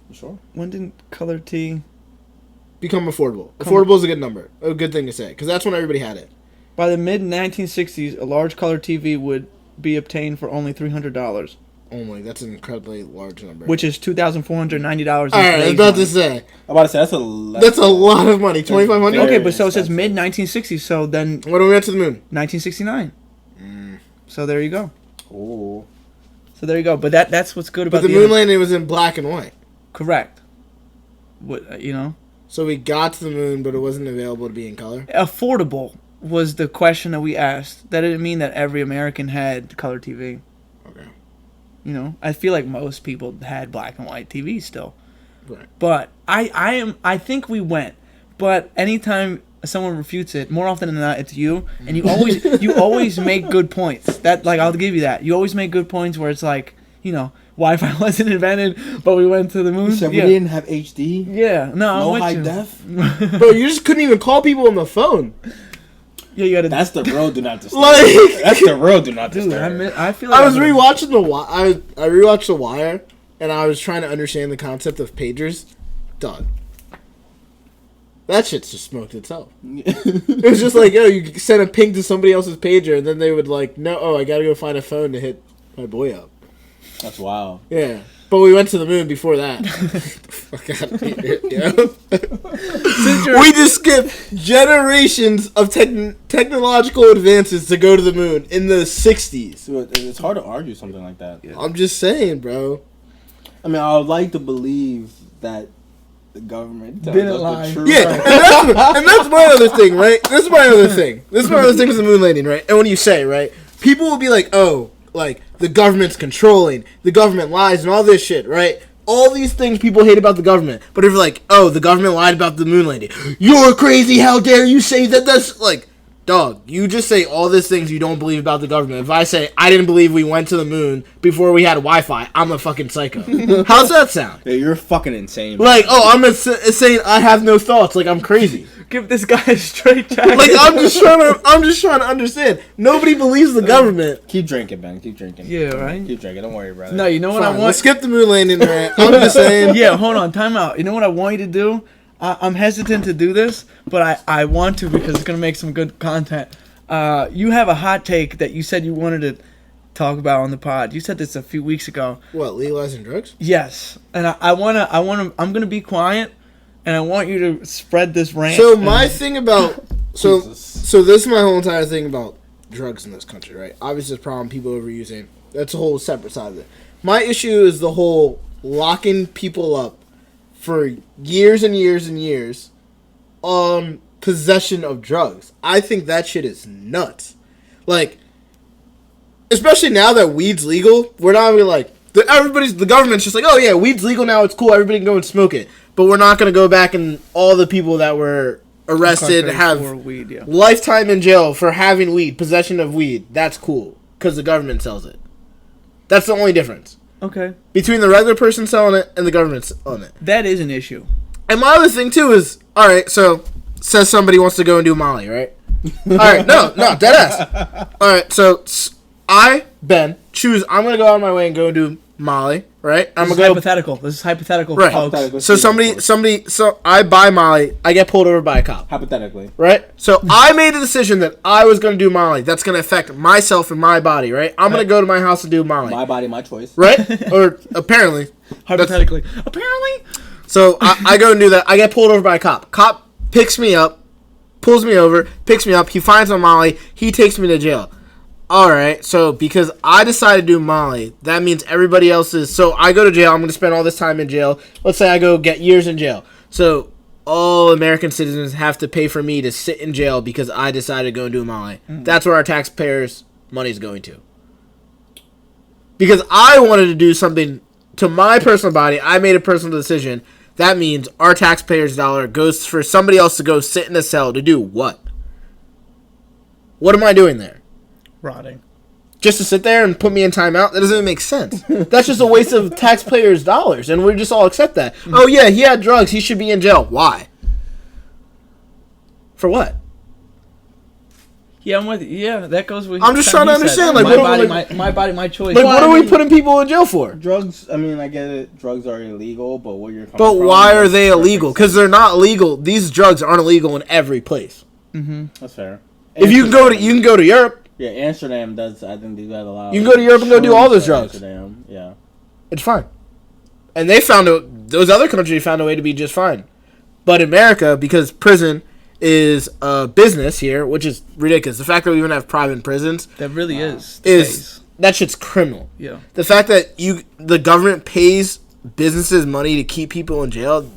S1: You sure?
S3: When did color T...
S2: become affordable? Affordable is a good number. A good thing to say, because that's when everybody had it.
S3: By the mid-1960s, a large color TV would be obtained for only $300.
S2: Only. That's an incredibly large number.
S3: Which is $2,490.
S2: Alright, I was about to say.
S1: That's a
S2: lot of money. $2,500?
S3: Okay, but so it says mid-1960s, so then...
S2: When we went to the moon?
S3: 1969. So there you go.
S1: Oh.
S3: So there you go. But that's what's good about
S2: But the moon landing was in black and white.
S3: Correct. What
S2: So we got to the moon, but it wasn't available to be in color.
S3: Affordable was the question that we asked. That didn't mean that every American had color TV.
S2: Okay.
S3: I feel like most people had black and white TV still.
S2: Right.
S3: But I think we went. But anytime someone refutes it, more often than not, it's you, and you always make good points. That I'll give you that. You always make good points where it's like, Wi-Fi wasn't invented, but we went to the moon.
S1: So we didn't have HD.
S3: Yeah, no
S1: high def.
S2: Bro, you just couldn't even call people on the phone.
S3: Yeah, you gotta.
S1: That's the real do not disturb.
S2: Like,
S1: that's the real do not
S3: Dude,
S1: disturb.
S3: I feel like
S2: I was rewatching I rewatched The Wire, and I was trying to understand the concept of pagers. Dog. That shit's just smoked itself. It was just like, you send a ping to somebody else's pager, and then they would I gotta go find a phone to hit my boy up.
S1: That's wild.
S2: Yeah. But we went to the moon before that. Fuck out of here, we just skipped generations of technological advances to go to the moon in the 60s.
S1: It's hard to argue something like that.
S2: Yeah. I'm just saying, bro.
S1: I mean, I would like to believe that the government
S3: didn't lie.
S2: Yeah, and that's my other thing, right? This is my other thing with the moon landing, right? And when you say, right, people will be like, the government's controlling, the government lies and all this shit, right? All these things people hate about the government. But if you're like, the government lied about the moon landing, you're crazy, how dare you say that? That's like, dog, you just say all these things you don't believe about the government. If I say, I didn't believe we went to the moon before we had Wi-Fi, I'm a fucking psycho. How's that sound?
S1: Yeah, you're fucking insane.
S2: Like, I'm saying I have no thoughts, like I'm crazy.
S3: Give this guy a straight jacket.
S2: Like, I'm just trying to understand. Nobody believes the government.
S1: Keep drinking, Ben. Keep drinking.
S3: Yeah, right?
S1: Keep drinking. Don't worry, brother.
S3: No, you know what I want?
S2: Let's skip the moon landing, man. I'm just saying.
S3: Yeah, hold on. Time out. You know what I want you to do? I'm hesitant to do this, but I want to because it's going to make some good content. You have a hot take that you said you wanted to talk about on the pod. You said this a few weeks ago.
S2: What, legalizing drugs?
S3: Yes. And I'm going to be quiet. And I want you to spread this rant.
S2: So my thing about so this is my whole entire thing about drugs in this country, right? Obviously, the problem people overusing. That's a whole separate side of it. My issue is the whole locking people up for years and years and years on possession of drugs. I think that shit is nuts. Like, especially now that weed's legal, we're not even like the government's just like, oh yeah, weed's legal now, it's cool, everybody can go and smoke it. But we're not going to go back and all the people that were arrested have
S3: weed, yeah.
S2: lifetime in jail for having weed, possession of weed. That's cool because the government sells it. That's the only difference.
S3: Okay.
S2: Between the regular person selling it and the government selling it.
S3: That is an issue.
S2: And my other thing too is, all right, so says somebody wants to go and do Molly, right? All right, no, dead ass. All right, so Ben, choose. I'm going to go out of my way and go and do Molly, right?
S3: This is hypothetical. This is hypothetical,
S2: right.
S3: Folks.
S2: So so I buy Molly, I get pulled over by a cop.
S1: Hypothetically.
S2: Right? So I made a decision that I was going to do Molly. That's going to affect myself and my body, right? I'm going to go to my house and do Molly.
S1: My body, my choice.
S2: Right? Or apparently.
S3: Hypothetically. Apparently.
S2: So I go and do that. I get pulled over by a cop. Cop picks me up, pulls me over, picks me up. He finds my Molly. He takes me to jail. Alright, so because I decided to do Molly, that means everybody else is... So I go to jail, I'm going to spend all this time in jail. Let's say I go get years in jail. So all American citizens have to pay for me to sit in jail because I decided to go and do Molly. Mm-hmm. That's where our taxpayers' money's going to. Because I wanted to do something to my personal body, I made a personal decision. That means our taxpayers' dollar goes for somebody else to go sit in a cell to do what? What am I doing there?
S3: Rotting.
S2: Just to sit there and put me in timeout? That doesn't even make sense. That's just a waste of taxpayers' dollars, and we just all accept that. Oh, yeah, he had drugs. He should be in jail. Why? For what?
S3: Yeah, I'm with you. Yeah, that goes with...
S2: I'm just trying to understand.
S3: Like,
S2: my
S3: body, my choice.
S2: Like, what are we putting people in jail for?
S1: Drugs, I mean, I get it. Drugs are illegal, but what you're coming
S2: But
S1: from...
S2: why are they illegal? Because they're not legal. These drugs aren't illegal in every place.
S3: Mm-hmm.
S1: That's fair.
S2: If you can go to Europe...
S1: Yeah, Amsterdam does. I think they've got a lot.
S2: You can go to Europe and go do all those drugs.
S1: Amsterdam, yeah,
S2: it's fine. And those other countries found a way to be just fine. But America, because prison is a business here, which is ridiculous. The fact that we even have private prisons,
S3: that really is
S2: that shit's criminal.
S3: Yeah.
S2: The fact that the government pays businesses money to keep people in jail,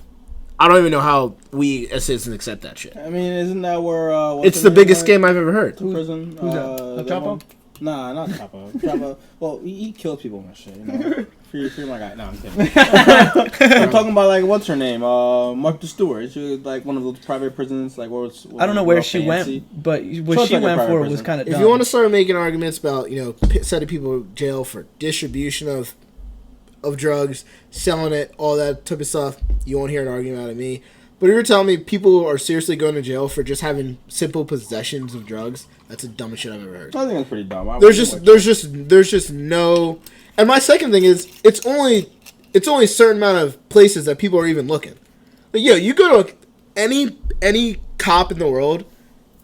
S2: I don't even know how we as citizens accept that shit.
S1: I mean, isn't that where...
S2: it's the biggest scam I've ever heard.
S1: Prison?
S3: Who's that? Chapo?
S1: Nah, not Chapo. Chapo. Well, he kills people and shit, you know. Free my guy. No, I'm kidding. I'm talking about, like, what's her name? Martha Stewart. She was, like, one of those private prisons. Like,
S3: I don't know where she went, but what she went for was kind of dumb.
S2: If you want to start making arguments about, sending people to jail for distribution of drugs, selling it, all that type of stuff, you won't hear an argument out of me. But if you're telling me people are seriously going to jail for just having simple possessions of drugs, that's the dumbest shit I've ever heard.
S1: I think that's pretty dumb.
S2: There's just no. And my second thing is, it's only a certain amount of places that people are even looking. Like, you go to any cop in the world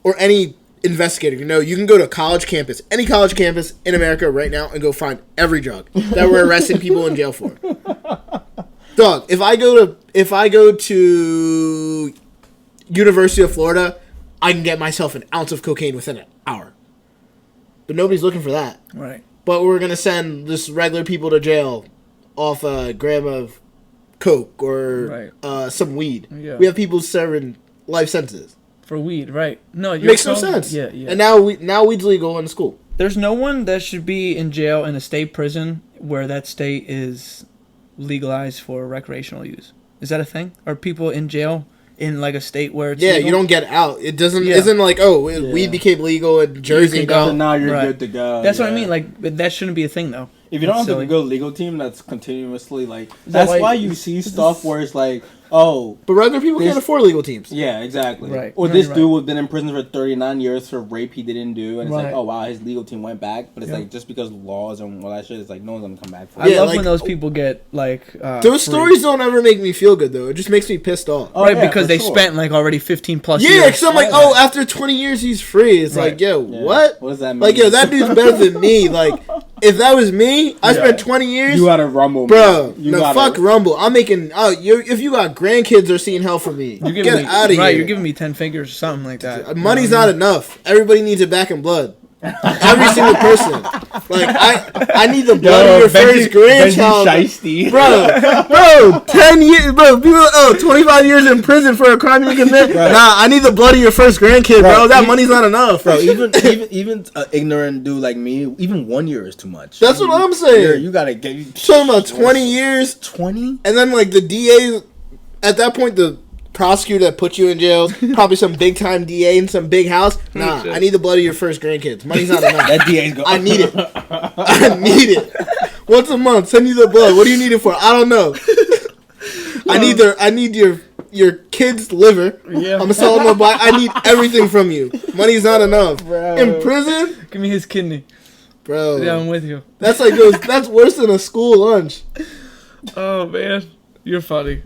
S2: or any investigator, you can go to a college campus, any college campus in America right now, and go find every drug that we're arresting people in jail for. Dog, if I go to University of Florida, I can get myself an ounce of cocaine within an hour. But nobody's looking for that.
S3: Right.
S2: But we're gonna send just regular people to jail off a gram of coke or some weed.
S3: Yeah.
S2: We have people serving life sentences
S3: for weed, right? No, it
S2: makes no sense.
S3: Yeah.
S2: And now weed's legal in school.
S3: There's no one that should be in jail in a state prison where that state is legalized for recreational use. Is that a thing? Are people in jail in like a state where it's legal?
S2: You don't get out. It isn't like weed became legal in Jersey.
S1: Now you're good to go.
S3: That's what I mean. Like that shouldn't be a thing though.
S1: If you don't have a good legal team that's continuously like, that's why you see stuff where it's like, but
S2: regular people can't afford legal teams.
S1: Yeah, exactly.
S2: Right.
S1: Or this dude was been in prison for 39 years for rape he didn't do, and it's like, oh wow, his legal team went back, but it's like just because laws and all that shit, it's like no one's gonna come back for it.
S3: I love when those people get like
S2: those stories don't ever make me feel good though. It just makes me pissed off.
S3: Because they spent like already 15 plus years.
S2: Yeah, because I'm like, after 20 years he's free. It's like, what?
S1: What does that mean?
S2: Like, that dude's better than me. Like, if that was me, I spent 20 years.
S1: You gotta rumble,
S2: bro. Fuck rumble. I'm making. If you got grandkids or seeing hell from me, get out of here.
S3: Right, you're giving me 10 figures or something like that.
S2: Money's not enough. Everybody needs it back in blood. Every single person. Like, I need the blood of your first grandchild. Bro, 10 years, bro. People, 25 years in prison for a crime you commit. Right. Nah, I need the blood of your first grandkid, bro. That money's not enough,
S1: bro. Even ignorant dude like me, even 1 year is too much.
S2: That's what I'm saying.
S1: You gotta get.
S2: Talking about 20 years,
S1: 20,
S2: and then like the DA, at that point the prosecutor that put you in jail, probably some big time DA in some big house. Nah, I need the blood of your first grandkids. Money's not enough.
S1: That DA's going.
S2: I need it. I need it. Once a month, send you the blood. What do you need it for? I don't know. I need your kid's liver. Yeah. I'm selling my body. I need everything from you. Money's not enough. Bro. In prison?
S3: Give me his kidney.
S2: Bro.
S3: Yeah, I'm with you.
S2: That's that's worse than a school lunch.
S3: Oh man. You're funny.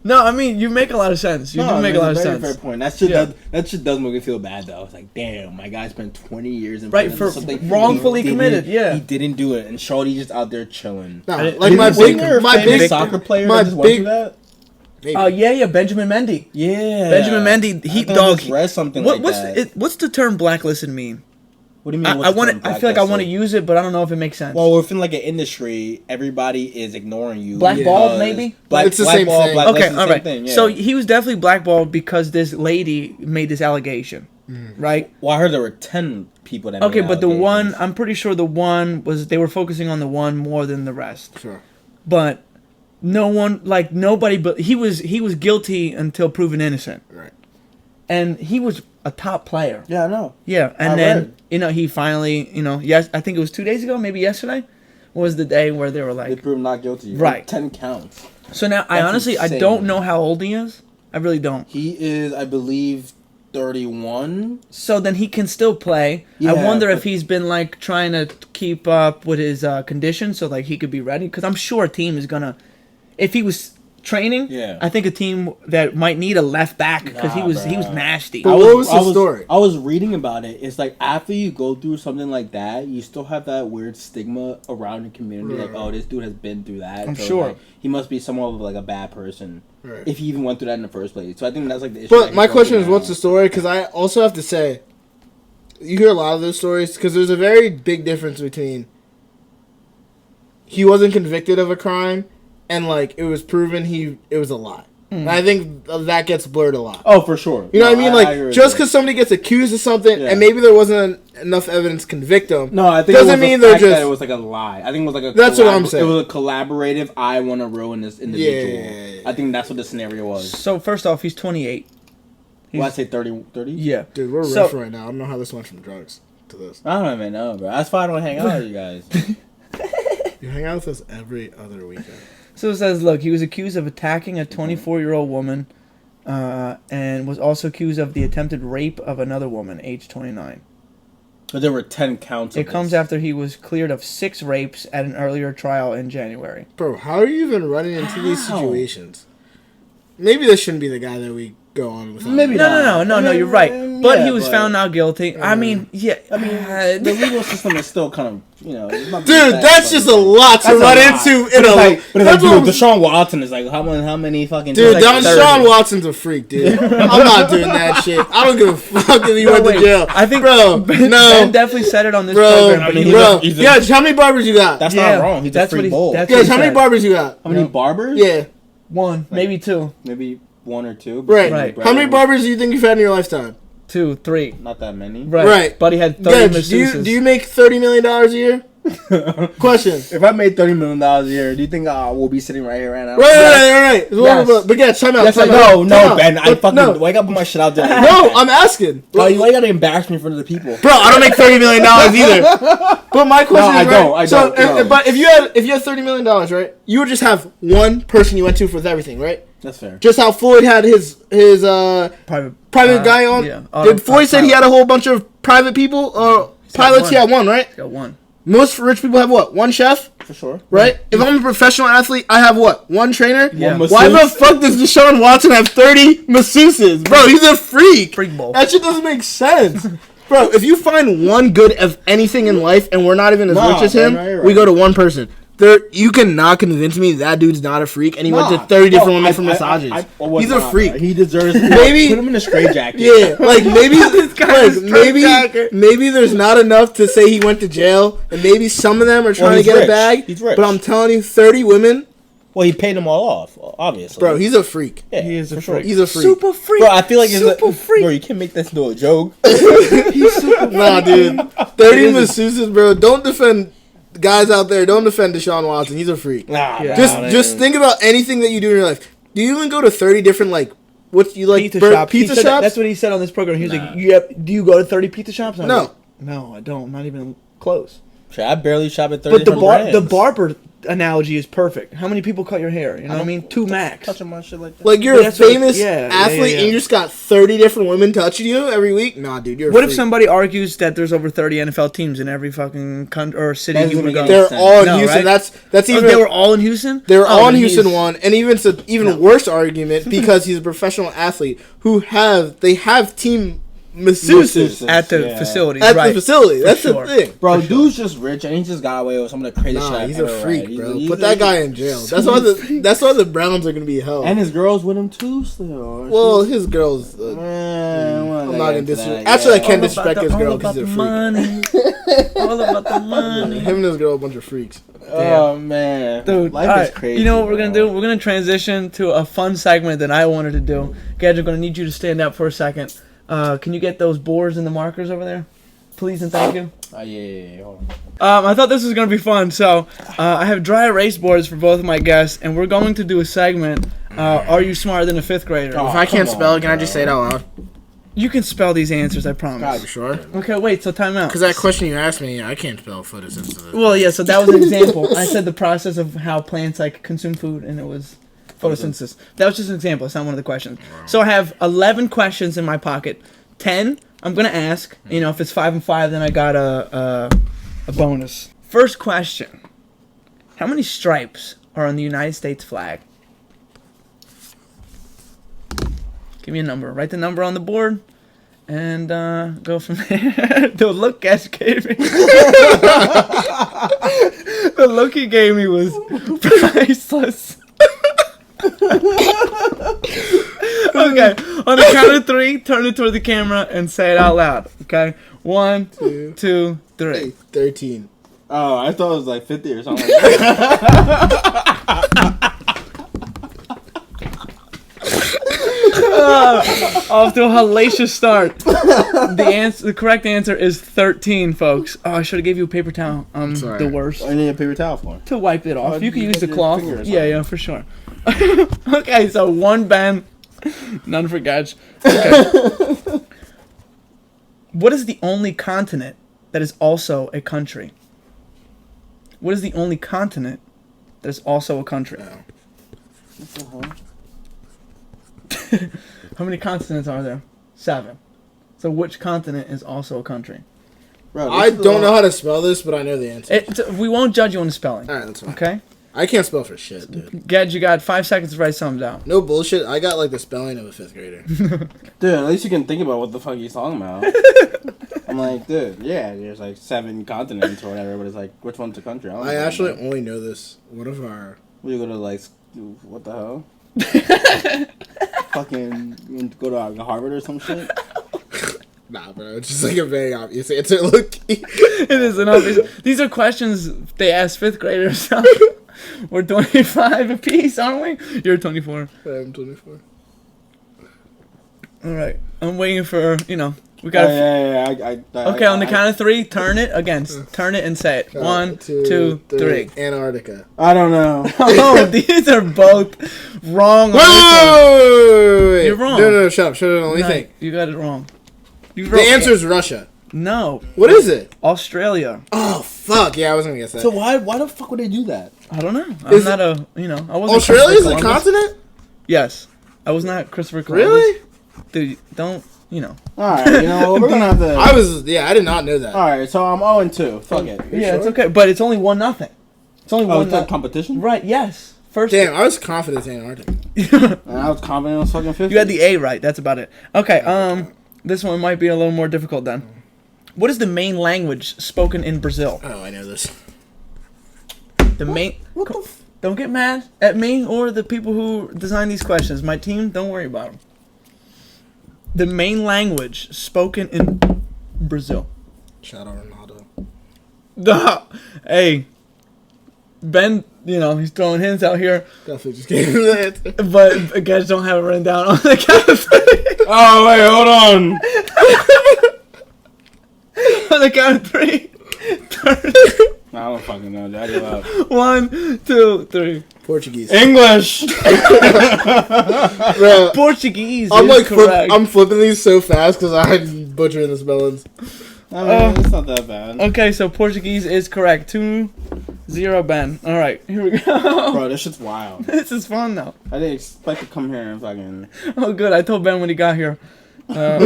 S3: No, I mean, you make a lot of sense. You do make a lot of sense.
S1: Fair point. That shit does make me fall bad, though. It's like, damn, my guy spent 20 years in prison
S3: for something wrongfully committed. Yeah,
S1: he didn't do it, and Shorty just out there chilling.
S2: Nah, like my big
S1: soccer player. My just big. That?
S3: Yeah, Benjamin Mendy.
S1: Yeah,
S3: Benjamin Mendy. He dog.
S1: Read something like that.
S3: What's the term blacklisted mean?
S1: What do you mean?
S3: I feel like I want to use it, but I don't know if it makes sense.
S1: Well, within like an industry, everybody is ignoring you.
S3: Blackballed, maybe.
S2: It's the same thing.
S3: Okay, all right. Thing, yeah. So he was definitely blackballed because this lady made this allegation, right?
S1: Well, I heard there were 10 people that.
S3: Okay, but the one, I'm pretty sure the one was they were focusing on the one more than the rest.
S2: Sure.
S3: But no one, like nobody, but he was guilty until proven innocent.
S2: Right.
S3: And he was a top player.
S1: Yeah, I know.
S3: Yeah, and then he finally, I think it was 2 days ago, maybe yesterday, was the day where they were like,
S1: they proved not guilty.
S3: Right,
S1: 10 counts.
S3: So now That's insane. I don't know how old he is. I really don't.
S1: He is, I believe, 31.
S3: So then he can still play. Yeah, I wonder if he's been like trying to keep up with his condition so like he could be ready. Because I'm sure a team is gonna, if he was training, I think a team that might need a left back because he was nasty.
S2: But what was the story?
S1: I was reading about it. It's like after you go through something like that, you still have that weird stigma around the community. Like, oh, this dude has been through that.
S3: I'm sure
S1: like, he must be somewhat of like a bad person if he even went through that in the first place. So I think that's like the issue.
S2: But my question is, what's the story? Because I also have to say, you hear a lot of those stories because there's a very big difference between he wasn't convicted of a crime, and like it was proven it was a lie. And I think that gets blurred a lot.
S1: Oh, for sure.
S2: You know what I mean? Like, just because somebody gets accused of something and maybe there wasn't enough evidence to convict them,
S1: no, I think
S2: doesn't mean they're just.
S1: That it was like a lie. I think it was like a.
S2: That's what I'm saying.
S1: It was a collaborative. I want to ruin this individual.
S2: Yeah.
S1: I think that's what the scenario was.
S3: So first off, he's 28.
S1: Well, I say 30.
S3: Yeah.
S2: Dude, we're riffing right now. I don't know how this went from drugs to this.
S1: I don't even know, bro. That's why I don't hang out with you guys.
S2: You hang out with us every other weekend.
S3: So it says, look, he was accused of attacking a 24-year-old woman and was also accused of the attempted rape of another woman, age 29.
S1: But there were 10 counts of
S3: It comes after he was cleared of 6 rapes at an earlier trial in January.
S2: Bro, how are you even running into these situations? Maybe this shouldn't be the guy that we go on with.
S1: Maybe
S3: No, you're right. But he was found not guilty. I mean,
S1: the legal system is still kind of,
S2: dude, that's just a lot to run into.
S1: But it's like, dude, Deshaun Watson is like, how many fucking...
S2: Dude, Deshaun Watson's a freak, dude. I'm not doing that shit. I don't give a fuck if he went to jail.
S3: I think,
S2: bro,
S3: Ben definitely said it on this program.
S2: Gehj, how many barbers you got?
S1: That's not wrong. He's a freak bull.
S2: Gehj, how many barbers you got?
S1: How many barbers?
S2: Yeah.
S3: 1, maybe 2.
S1: Maybe 1 or 2.
S2: Right. How many barbers do you think you've had in your lifetime?
S3: 2, 3.
S1: Not that many.
S2: Right.
S3: But he had 30
S2: masseuses. Do you make $30 million a year? Question.
S1: If I made $30 million a year, do you think we'll be sitting right here right now?
S2: Right.
S1: Yes.
S2: But yeah, time out.
S1: Yes, no, Ben. I fucking... Why you gotta put my shit out there?
S2: No, I'm asking.
S1: Why you gotta embarrass me in front of the people?
S2: Bro, I don't make $30 million either. But my question is,
S1: I don't.
S2: But if you had $30 million, right, you would just have one person you went to for everything, right?
S1: That's fair.
S2: Just how Floyd had his private guy on. Yeah. Did Floyd say he had a whole bunch of private people or pilots? He had one, right?
S3: He got 1.
S2: Most rich people have what? One chef?
S1: For sure.
S2: Right? If I'm a professional athlete, I have what? One trainer?
S3: Yeah.
S2: Why the fuck does Deshaun Watson have 30 masseuses? Bro, he's a freak.
S3: Freak bull.
S2: That shit doesn't make sense. Bro, if you find one good of anything in life and we're not even as rich as him, we go to one person. You cannot convince me that dude's not a freak, and he went to 30 different women for massages. He's a freak.
S1: He deserves.
S2: Maybe
S1: put him in a straitjacket.
S2: Yeah, like maybe there's not enough to say he went to jail, and maybe some of them are trying to get a bag.
S1: He's rich.
S2: But I'm telling you, 30 women.
S1: Well, he paid them all off, obviously.
S2: Bro, he's a freak.
S1: Yeah,
S3: he is a freak.
S2: He's a freak.
S3: Super freak.
S1: Bro, I feel like
S3: super freak.
S1: Bro, you can't make this into a joke.
S2: He's super. Nah, dude. 30 masseuses, bro. Don't defend. Guys out there, don't defend Deshaun Watson. He's a freak. Just think about anything that you do in your life. Do you even go to 30 different pizza shops?
S3: That's what he said on this program. He was like, "Do you go to 30 pizza shops?"
S2: No,
S3: I don't. Not even close.
S1: Shit, I barely shop at 30 different brands.
S3: The barber analogy is perfect. How many people cut your hair? You know what I mean? 2 max.
S1: Touching my shit like that.
S2: Like you're a famous athlete and you just got 30 different women touching you every week? Nah, dude, you're a freak.
S3: What if somebody argues that there's over 30 NFL teams in every fucking country or city you would go?
S2: They're all in Houston.
S3: Right?
S2: That's even.
S3: They were all in Houston?
S2: They were all in Houston one, and it's an even worse argument because he's a professional athlete they have team masseuses
S3: at the facility.
S2: At the facility. That's the thing.
S1: Bro, dude's just rich and he just got away with some of the crazy shit.
S2: He's a freak, bro. Put that guy in jail. That's why the Browns are gonna be held.
S1: And his girl's with him too still.
S2: Well, his girl's I'm not gonna disrespect. Actually, I can't disrespect his girl because he's a freak.
S3: All about the money.
S2: Him and his girl are a bunch of freaks.
S1: Oh man,
S3: dude, life is crazy. You know what we're gonna do? We're gonna transition to a fun segment that I wanted to do. Gehj, I'm gonna need you to stand up for a second. Can you get those boards and the markers over there? Please and thank you.
S1: Yeah. Hold on.
S3: I thought this was going to be fun. So, I have dry erase boards for both of my guests, and we're going to do a segment, Are You Smarter Than a 5th Grader?
S2: If I can't spell, can I just say it out loud?
S3: You can spell these answers, I promise.
S2: God, you sure?
S3: Okay, wait, so time out.
S2: Because that question you asked me, I can't spell photosynthesis.
S3: Well, yeah, so that was an example. I said the process of how plants, consume food, and it was photosynthesis. That was just an example. It's not one of the questions. So I have 11 questions in my pocket. 10, I'm going to ask. If it's 5 and 5, then I got a bonus. First question. How many stripes are on the United States flag? Give me a number. Write the number on the board and go from there. The look Gehj gave me. The look he gave me was priceless. Okay, on the count of 3, turn it toward the camera and say it out loud. Okay, 1, 2, 3.
S2: 13.
S1: Oh, I thought it was like 50 or something.
S3: Off to a hellacious start. The correct answer is 13, folks. Oh, I should have gave you a paper towel. I'm the worst.
S1: I need a paper towel for.
S3: To wipe it off.
S1: Oh,
S3: you can use the
S1: your
S3: cloth.
S1: finger or
S3: Yeah, for sure. Okay, so 1 Ben, none for Gehj. Okay. What is the only continent that is also a country? What is the only continent that is also a country?
S1: What the hell?
S3: How many continents are there? 7. So which continent is also a country?
S1: Bro,
S2: I don't know how to spell this, but I know the answer.
S3: We won't judge you on the spelling.
S2: All right, that's fine.
S3: Okay?
S2: I can't spell for shit, dude.
S3: Gehj, you got 5 seconds to write something down.
S2: No bullshit. I got like the spelling of a 5th grader.
S1: Dude, at least you can think about what the fuck he's talking about. I'm like, dude, yeah, there's like 7 continents or whatever, but it's like, which one's a country?
S2: I actually only know this. One of our.
S1: We go to like, what the hell? Fucking go to Harvard or some shit?
S2: Nah, bro. It's just like a very obvious answer. Look.
S3: It is an obvious. These are questions they ask 5th graders. So we're 25 apiece, aren't we? You're 24.
S2: I'm 24.
S3: All right. I'm waiting for, we got
S1: Okay,
S3: on the count of 3, turn it again. Turn it and say it. 1, 2, 3.
S2: Antarctica.
S1: I don't know.
S3: Oh, these are both wrong.
S2: Wait.
S3: You're wrong.
S2: No, shut up. Let me think.
S3: You got it wrong.
S2: The answer is Russia.
S3: No.
S2: What is it?
S3: Australia.
S2: Oh, fuck. Yeah, I was going to guess that.
S1: So why the fuck would they do that?
S3: I don't know. I wasn't.
S2: Australia's a continent?
S3: Yes. I was not Christopher Columbus.
S2: Really?
S3: Dude, don't,
S1: Alright, we're gonna have to...
S2: I did not know that.
S1: Alright, so I'm 0-2. Fuck it.
S3: Yeah, it's okay. But it's only 1-0. It's only 1-0.
S1: It's like competition?
S3: Right, yes. First.
S2: Damn, I was confident in Antarctica.
S1: And I was confident it was fucking 50.
S3: You had the A right. That's about it. Okay, this one might be a little more difficult then. What is the main language spoken in Brazil?
S2: Oh, I know this.
S3: Don't get mad at me or the people who design these questions. My team, don't worry about them. The main language spoken in Brazil.
S2: Shout out Ronaldo.
S3: Hey, Ben, he's throwing hints out here.
S2: Definitely just gave him that.
S3: But guys don't have it written down on the count of 3.
S1: Oh, wait, hold on.
S3: On the count of 3. Turn.
S1: I don't fucking know. I give up.
S3: 1, 2, 3.
S2: Portuguese.
S1: English.
S2: Bro,
S3: Portuguese.
S2: I'm
S3: is correct.
S2: I'm flipping these so fast because I'm butchering the spellings.
S1: I mean, it's not that bad.
S3: Okay, so Portuguese is correct. 2-0, Ben. All right, here we go.
S1: Bro, this shit's wild.
S3: This is fun though.
S1: I didn't expect to come here and fucking...
S3: Oh, good. I told Ben when he got here.
S2: Should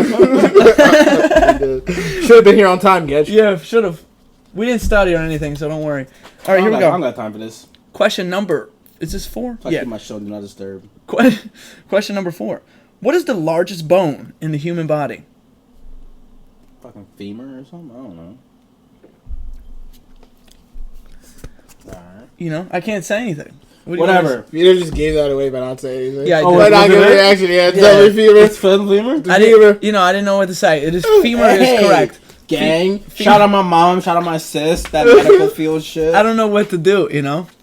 S2: have been here on time, Gehj.
S3: Yeah, should have. We didn't study or anything, so don't worry. All right, here we go.
S1: I don't got time for this.
S3: Question number... Is this 4?
S1: I keep my show do not disturb.
S3: Question number 4. What is the largest bone in the human body?
S1: Fucking femur or something? I don't know. Alright.
S3: I can't say anything.
S1: Whatever.
S2: Vito just gave that away by not saying anything.
S3: Yeah, I did.
S2: By not giving a reaction. Yeah, it's definitely femur.
S1: It's femur?
S3: I didn't know what to say. It is femur is correct.
S1: Gang. Shout out my mom. Shout out my sis. That medical field shit.
S3: I don't know what to do,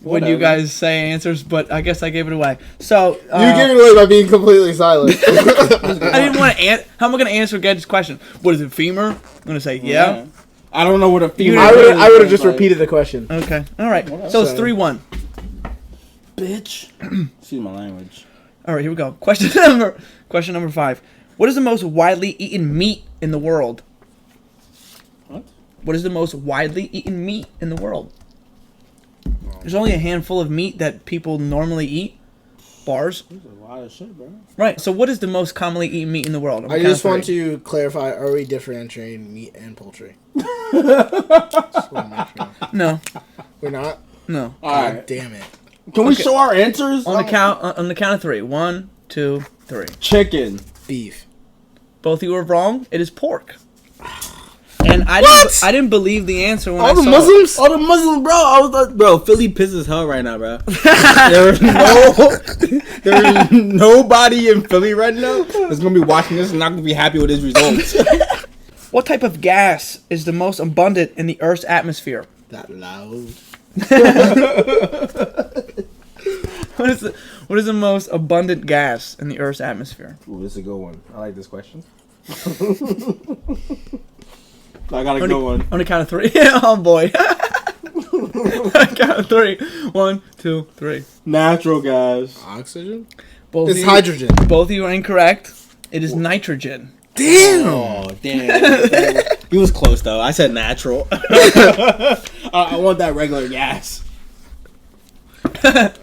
S3: when you guys say answers, but I guess I gave it away. So
S2: you gave it away by being completely silent.
S3: I didn't want to how am I going to answer Gehj's question? What is it, femur? I'm going to say yeah.
S1: I don't know what a femur
S2: I would have just repeated the question.
S3: Okay. All right. So it's 3-1.
S1: Bitch. Excuse my language.
S3: All right, here we go. Question number 5. What is the most widely eaten meat in the world? What is the most widely eaten meat in the world? There's only a handful of meat that people normally eat. Bars.
S1: There's a lot of shit, bro.
S3: Right. So what is the most commonly eaten meat in the world?
S2: I just want to clarify, are we differentiating meat and poultry?
S3: No.
S2: We're not?
S3: No.
S1: Alright.
S2: Damn it.
S1: Can we show our answers?
S3: On the count of 3. 1, 2, 3.
S1: Chicken.
S2: Beef.
S3: Both of you are wrong. It is pork. And I didn't believe the answer when I saw
S2: Muslims?
S1: All the Muslims, bro. I was like, bro, Philly pissed as hell right now, bro. there is nobody in Philly right now that's gonna be watching this and not gonna be happy with his results.
S3: What type of gas is the most abundant in the Earth's atmosphere?
S2: That loud.
S3: What is the most abundant gas in the Earth's atmosphere?
S1: Ooh, this is a good one. I like this question. I got a good one.
S3: On the count of three. Oh boy. On the count of three. 1, 2, 3.
S1: Natural gas.
S2: Oxygen?
S3: Both
S2: It's hydrogen.
S3: Both of you are incorrect. It is nitrogen.
S2: Damn!
S1: Oh, damn. He was close, though. I said natural. I want that regular gas.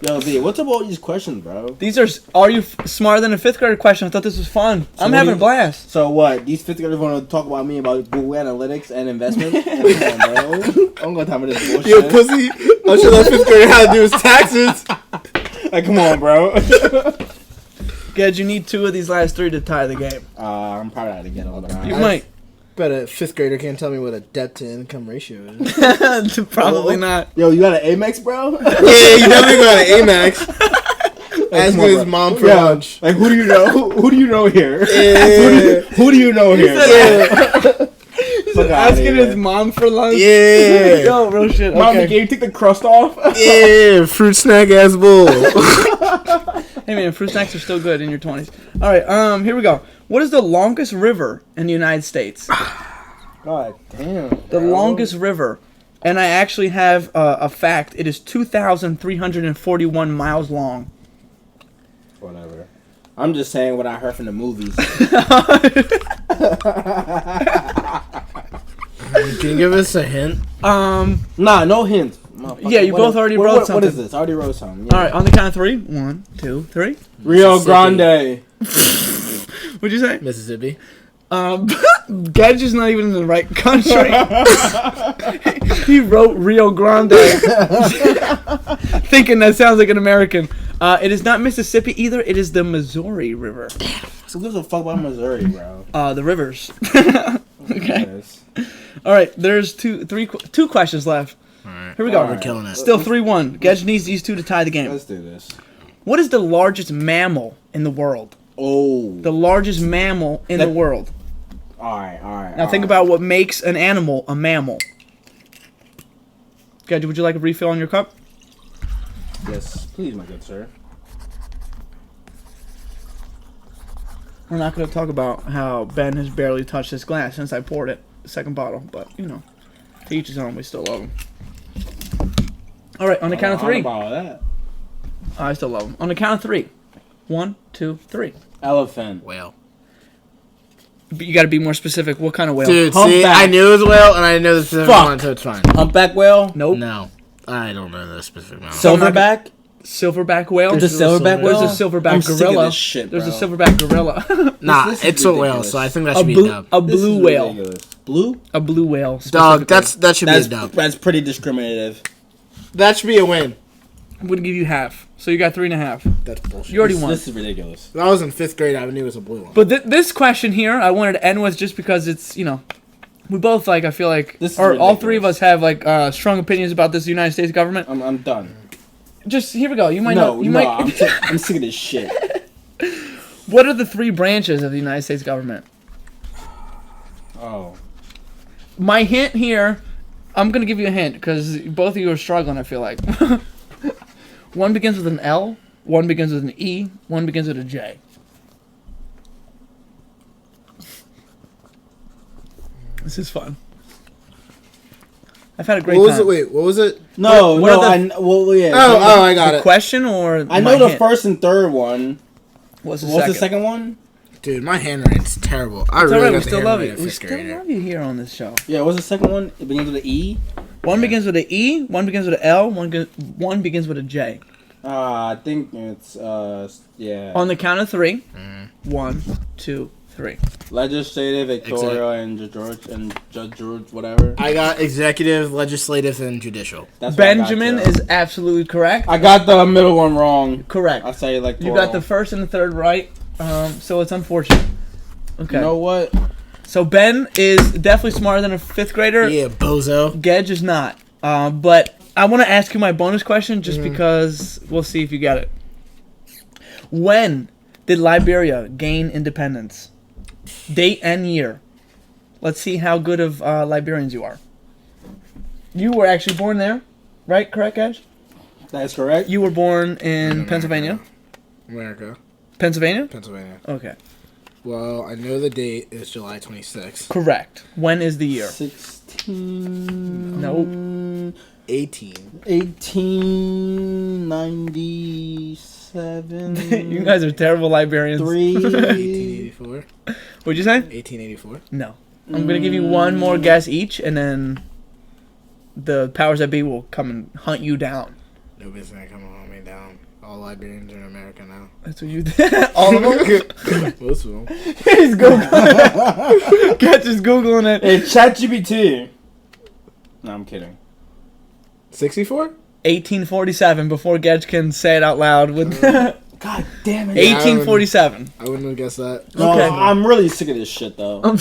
S1: Yo, V, what's up with all these questions, bro?
S3: These are you smarter than a fifth grader question? I thought this was fun.
S1: So
S3: I'm having a blast.
S1: So what? These fifth graders want to talk about me about Google Analytics and investment? Come on, bro. I'm going to time with this bullshit.
S2: You pussy. I'm sure that fifth grader had to do his taxes.
S1: Like, come on, bro.
S3: Gehj, you need 2 of these last 3 to tie the game.
S1: I'm probably not going to get all that.
S3: You might.
S2: Bet a fifth grader can't tell me what a debt to income ratio is.
S3: Probably not.
S1: Yo, you got an Amex, bro?
S2: Yeah, you definitely got an Amex. Asking his mom for lunch.
S1: Like, who do you know? Who do you know here?
S2: Yeah.
S1: Who do you know here?
S3: He's asking his mom for lunch.
S2: Yeah.
S3: Yo, real shit.
S1: Mom,
S3: Okay.
S1: can you take the crust off?
S2: Yeah, fruit snack ass bull.
S3: Hey man, fruit snacks are still good in your 20s. All right, here we go. What is the longest river in the United States?
S1: God damn.
S3: The longest river. And I actually have a fact. It is 2,341 miles long.
S1: Whatever. I'm just saying what I heard from the movies.
S2: Can you give us a hint?
S1: Nah, no hint.
S3: Yeah, you both already wrote something.
S1: What is this? I already wrote something. Yeah.
S3: All right, on the count of 3. 1, 2, 3.
S1: Rio Grande.
S3: What'd you say?
S2: Mississippi.
S3: Gehj is not even in the right country. He wrote Rio Grande, thinking that sounds like an American. It is not Mississippi either. It is the Missouri River.
S1: So who gives a fuck about Missouri, bro?
S3: The rivers. Okay.
S1: Yes.
S3: All right. There's two questions left.
S2: All right.
S3: Here we go.
S1: All
S2: We're
S1: right.
S2: killing it.
S3: Still 3-1. Gehj needs these 2 to tie the game.
S1: Let's do this.
S3: What is the largest mammal in the world?
S1: Oh.
S3: The largest mammal in the world.
S1: All right.
S3: Now think about what makes an animal a mammal. Gehj, would you like a refill on your cup?
S1: Yes, please, my good sir.
S3: We're not going to talk about how Ben has barely touched his glass since I poured it, the second bottle. But, you know, to each his own, we still love him. All right, on the count of 3.
S1: About that.
S3: I still love him. On the count of 3. 1, 2, 3.
S1: Elephant.
S2: Whale.
S3: But you got to be more specific. What kind of whale?
S2: Dude, see,
S1: Humpback.
S2: I knew it was whale, and I know the specific
S1: Fuck.
S2: one, so it's fine.
S1: Humpback whale.
S3: Nope.
S2: No, I don't know the specific one.
S1: Silverback.
S3: Silverback whale.
S1: There's a silverback whale.
S3: There's a silverback
S1: I'm sick of
S3: gorilla.
S1: this shit,
S3: There's a
S1: bro.
S3: silverback gorilla.
S2: Nah,
S1: This is
S2: it's a whale,
S1: ridiculous.
S2: so I think that
S3: a
S2: should be a
S3: blue,
S2: dub.
S3: a
S1: This
S3: blue
S1: is
S3: whale.
S1: ridiculous. Blue?
S3: A blue whale.
S2: Dog,
S3: specifically.
S2: that should be a dub.
S1: That's pretty discriminative.
S2: That should be a win.
S3: I'm going to give you half. So you got 3.5.
S2: That's bullshit.
S3: You already won.
S1: This is ridiculous.
S2: When I was in 5th grade, I knew it was a blue one.
S3: But this question here, I wanted to end with just because it's, you know, we both, like, I feel like,
S1: This is
S3: or all 3 of
S1: ridiculous.
S3: us have, like, strong opinions about this United States government.
S1: I'm done.
S3: Just, here we go. You might
S1: No,
S3: not, you
S1: no,
S3: might.
S1: I'm sick of this shit.
S3: What are the 3 branches of the United States government?
S1: Oh.
S3: My hint here, I'm going to give you a hint because both of you are struggling, I feel like. One begins with an L, one begins with an E, one begins with a J. This is fun. I've had a great
S2: What was
S3: time.
S2: it? Wait, what was it?
S1: No,
S3: What are the-
S1: well, yeah.
S2: Oh, I got
S3: The
S2: it.
S3: question or
S1: I
S3: my
S1: know the
S3: hint?
S1: first and third one.
S3: What's
S1: What's the second one?
S2: Dude, my handwriting's terrible. I
S3: It's
S2: really
S3: alright,
S2: got
S3: we
S2: the
S3: still love
S2: handwriting
S3: you.
S2: of
S3: We
S2: 5th
S3: still
S2: grader.
S3: love you here on this show.
S1: Yeah, what's the second one? It begins with an E.
S3: One begins with an E, one begins with an L, one begins with a J.
S1: I think it's yeah.
S3: On the count of 3. 1, 2, 3.
S1: Legislative, Victoria, and Judge George, whatever.
S2: I got executive, legislative, and judicial.
S1: That's what I got,
S3: Benjamin
S1: Joe.
S3: is absolutely correct.
S1: I got the middle one wrong.
S3: Correct.
S1: I say like
S3: You got the first and the third right, so it's unfortunate. Okay.
S1: You know what?
S3: So Ben is definitely smarter than a 5th grader.
S2: Yeah, bozo.
S3: Gehj is not. But I want to ask you my bonus question just because we'll see if you get it. When did Liberia gain independence? Date and year. Let's see how good of Liberians you are. You were actually born there, right? Correct, Gehj?
S1: That is correct.
S3: You were born in Pennsylvania.
S2: America.
S3: Pennsylvania?
S2: Pennsylvania.
S3: Okay.
S2: Well, I know the date is July 26th.
S3: Correct. When is the year?
S1: 16.
S3: Nope.
S1: 1897.
S3: You guys are terrible librarians.
S2: 1884.
S3: What'd you say?
S2: 1884.
S3: No. I'm going to give you one more guess each, and then the powers that be will come and hunt you down.
S2: Nobody's going to come and hunt me down. All librarians are in America now.
S3: That's what you did. All of them?
S2: Most of them.
S3: He's Googling it. Gehj is Googling it.
S1: It's ChatGPT. No, I'm kidding.
S2: 64?
S3: 1847, before Gehj can say it out loud. With
S1: God damn it.
S3: 1847.
S2: I wouldn't have guessed that.
S1: No,
S3: Okay.
S1: I'm really sick of this shit, though.
S3: I'm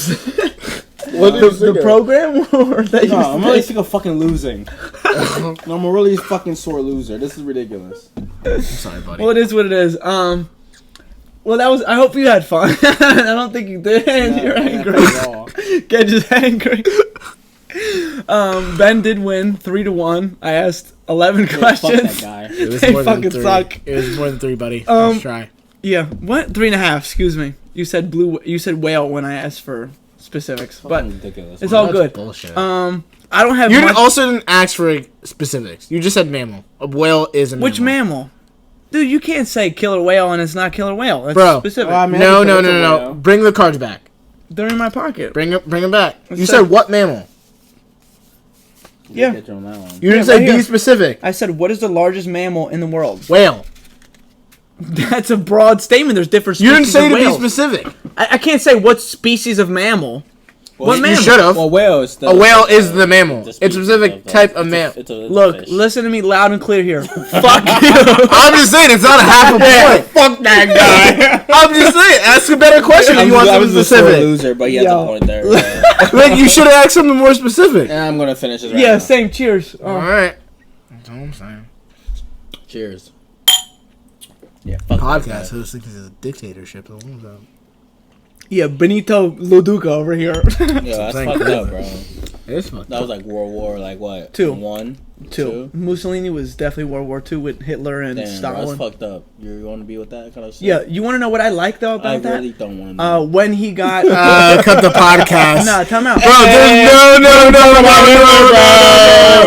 S2: What
S3: the program? Or that you
S1: No, I'm really sick of fucking losing. No, I'm a really fucking sore loser. This is ridiculous.
S2: I'm sorry, buddy.
S3: Well, it is what it is. Well, that was. I hope you had fun. I don't think you did. You're angry. Gehj is angry. Ben did win 3-1. I asked 11 questions.
S1: Fuck that guy.
S2: It was
S3: They
S2: more
S3: fucking
S2: than 3.
S3: suck.
S2: It was more than 3, buddy. Let's try.
S3: Yeah. What? 3.5. Excuse me. You said blue. You said whale when I asked for specifics, but
S1: Ridiculous.
S3: it's all
S2: That's
S3: good.
S2: bullshit.
S3: I don't have.
S2: You
S3: much.
S2: also didn't ask for specifics. You just said mammal. A whale is a mammal.
S3: Which mammal? Dude, you can't say killer whale and it's not killer whale. That's
S2: Bro.
S3: specific.
S1: I mean,
S2: No.
S1: it's a whale.
S2: Bring the cards back.
S3: They're in my pocket.
S2: Bring them back. You
S3: Let's
S2: said
S3: say-
S2: what mammal?
S3: Yeah.
S1: Get you on that one.
S2: You didn't
S3: Yeah,
S2: say
S3: right
S2: be
S3: here.
S2: specific.
S3: I said, what is the largest mammal in the world?
S2: Whale.
S3: That's a broad statement. There's different
S2: You
S3: species
S2: didn't say
S3: of
S2: to be
S3: whales.
S2: specific.
S3: I can't say what species of mammal.
S1: Well,
S3: What
S1: you
S3: mammal?
S2: You should have.
S1: Well, whale is the,
S2: A whale is the mammal.
S1: the
S2: It's a specific
S1: species
S2: type of mammal.
S1: it's a
S3: Look,
S1: fish.
S3: listen to me loud and clear here. Fuck you.
S2: I'm just saying, it's not a half a point.
S3: Fuck that guy.
S2: I'm just saying, ask a better question if you want
S1: I
S2: something
S1: was a sore
S2: specific.
S1: loser, but you had
S3: Yo.
S1: the point there.
S2: Like, you should have asked something more specific.
S1: Yeah, I'm gonna finish this right
S3: Yeah,
S1: now.
S3: same. Cheers. Oh.
S2: Alright. That's all I'm saying.
S1: Cheers. Yeah, fuck that
S2: Podcast
S1: guy.
S2: host thinks it's a dictatorship. So what was that?
S3: Yeah, Benito Loduca over here.
S1: Yeah, that's
S2: Thank
S1: fucked
S2: you.
S1: up, bro.
S2: It's fucked
S1: That was like World War, like what?
S3: 2.
S1: 1?
S3: Two. Mussolini was definitely World War II with Hitler and
S1: Damn, bro, that's
S3: Stalin.
S1: fucked up. You want to be with that kind of shit?
S3: Yeah, you want to know what I like though about
S1: I
S3: that?
S1: really don't want to know.
S3: When he got
S2: Cut the podcast.
S3: nah, time out.
S2: Bro, there's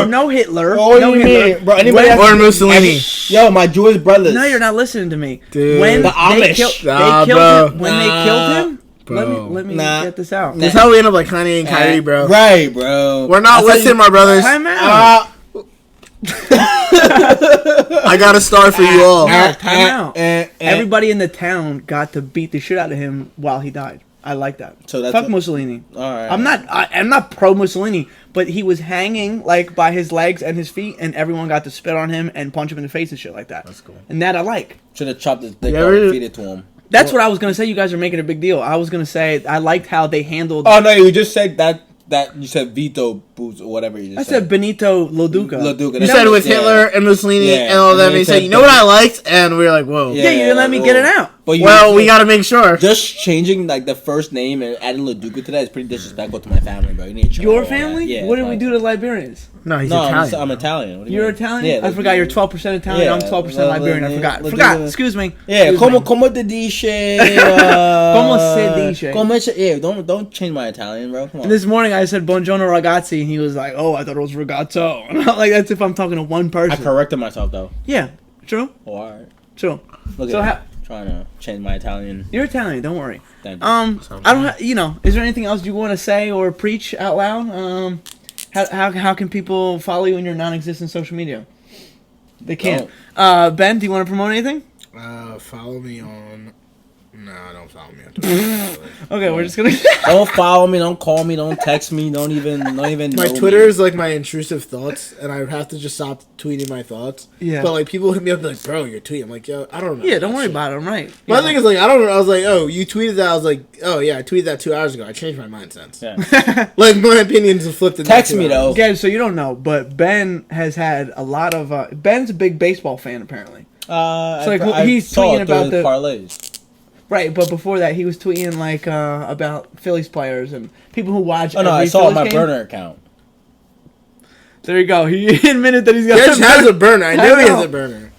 S3: No Hitler.
S1: Oh, what
S3: no
S1: do you
S3: Hitler.
S1: mean? Bro, anybody
S3: When-
S2: Or Mussolini.
S1: Yo, my Jewish brothers.
S3: No, you're not listening to me.
S2: Dude.
S3: When
S1: The
S3: they
S1: Amish.
S3: killed
S2: Nah,
S3: him,
S2: bro.
S3: when they killed him,
S2: Bro.
S3: let me
S1: Nah.
S3: get this out.
S2: That's how we end up like Kanye and Kyrie, bro.
S1: Right, bro.
S2: We're not
S1: That's how
S2: listening, my brothers.
S3: Time out.
S2: I got a star for you all.
S3: Time out. Everybody in the town got to beat the shit out of him while he died. I like that.
S1: So that's
S3: Fuck
S1: a-
S3: Mussolini.
S1: All right.
S3: I'm not pro Mussolini, but he was hanging like by his legs and his feet, and everyone got to spit on him and punch him in the face and shit like that.
S2: That's cool.
S3: And that I like.
S1: Should have chopped his dick
S2: Yeah,
S1: off
S2: really-
S1: and feed it to him.
S3: That's what I was gonna say. You guys are making a big deal. I was gonna say I liked how they handled.
S1: Oh no, you just said that you said Vito boots or whatever you just
S3: I
S1: said.
S3: said Benito Loduca.
S1: Loduca.
S2: You said with
S1: Yeah.
S2: Hitler and Mussolini
S1: Yeah.
S2: and all
S1: And
S2: that,
S1: then
S2: and you
S1: he
S2: said,
S1: said
S2: you know what I liked? And we were like, whoa.
S3: Yeah, you didn't let me get it out.
S1: But you
S2: Well, we gotta make sure.
S1: just changing like the first name and adding Loduca to that is pretty disrespectful to my family, bro. You need to chill
S3: Your
S1: out on that.
S3: family?
S1: Yeah,
S3: What did we
S1: like-
S3: do to Liberians?
S2: No, he's
S1: No,
S2: Italian.
S1: I'm Italian. What do you
S3: You're
S1: mean?
S3: Italian?
S1: Yeah,
S3: I forgot you're 12% Italian.
S1: Yeah,
S3: I'm 12% Liberian. I forgot. Excuse me.
S1: Yeah,
S3: Excuse me.
S1: como te dice?
S3: Como se dice?
S1: Como se? Yeah, don't change my Italian, bro. Come on.
S3: This morning I said buongiorno ragazzi, and he was like, "Oh, I thought it was ragazzo." And I'm like, that's if I'm talking to one
S1: I
S3: person.
S1: corrected myself though.
S3: Yeah, true,
S1: Oh, all right.
S3: true.
S1: Look
S3: So
S1: at
S3: how-
S1: me, trying to change my Italian.
S3: You're Italian. Don't worry.
S1: Thank you.
S3: I don't. Is there anything else you want to say or preach out loud? How can people follow you in your non-existent social media? They can't. Ben, do you want to promote anything?
S2: Follow me on... No, don't follow me on Twitter.
S3: Okay, we're just gonna.
S1: Don't follow me. Don't call me. Don't text me. Don't even.
S2: My
S1: know
S2: Twitter
S1: me.
S2: is like my intrusive thoughts, and I have to just stop tweeting my thoughts.
S3: Yeah.
S2: But like people hit me up and be like, bro, you're tweeting. I'm like, yo, I don't know.
S3: Yeah, don't worry about it. I'm right.
S2: My thing is like, I don't know. I was like, oh, you tweeted that. I was like, oh yeah, I tweeted that 2 hours ago. I changed my mind since.
S1: Yeah.
S2: Like my opinions have flipped. In that
S1: Text
S2: 2
S1: me,
S2: hours.
S1: though.
S3: Again, so you don't know, but Ben has had a lot of. Ben's a big baseball fan, apparently. He's tweeting about the
S1: parlays.
S3: Right, but before that, he was tweeting like about Phillies players and people who watch.
S1: Oh no,
S3: every
S1: I saw it on
S3: Phillies
S1: my
S3: game.
S1: burner account.
S3: There you go. He admitted that he's got
S2: Gehj has a burner. I know he has
S3: know.
S2: a burner.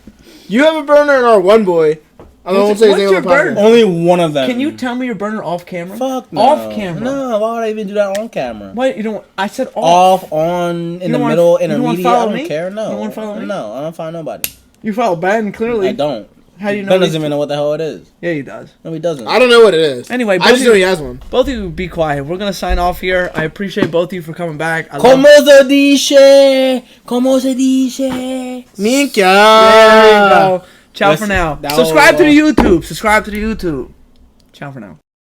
S2: You have a burner and our one boy. I won't say his name on the podcast.
S1: Only one of them.
S3: Can you tell me your burner off camera?
S1: Fuck no.
S3: Off camera.
S1: No, why would I even do that on camera?
S3: Wait, you don't. I said off.
S1: Off, on, in
S3: You
S1: the
S3: wanna-
S1: middle,
S3: you wanna
S1: intermediate.
S3: follow
S1: I
S3: me?
S1: don't care. No.
S3: You wanna follow me?
S1: No, I don't follow nobody.
S3: You follow Ben clearly.
S1: I don't.
S3: How do you know?
S1: Ben doesn't even know what the hell it is.
S3: Yeah, he does.
S1: No, he doesn't.
S2: I don't know what it is.
S3: Anyway,
S2: I just know he has one.
S3: Both of you be quiet. We're gonna sign off here. I appreciate both of you for coming back.
S1: Como se dice? Como se dice?
S2: Minka.
S3: There you go. Ciao
S1: Listen,
S3: for now.
S1: that
S3: Subscribe to the
S1: was-
S3: YouTube. Subscribe to the YouTube. Ciao for now.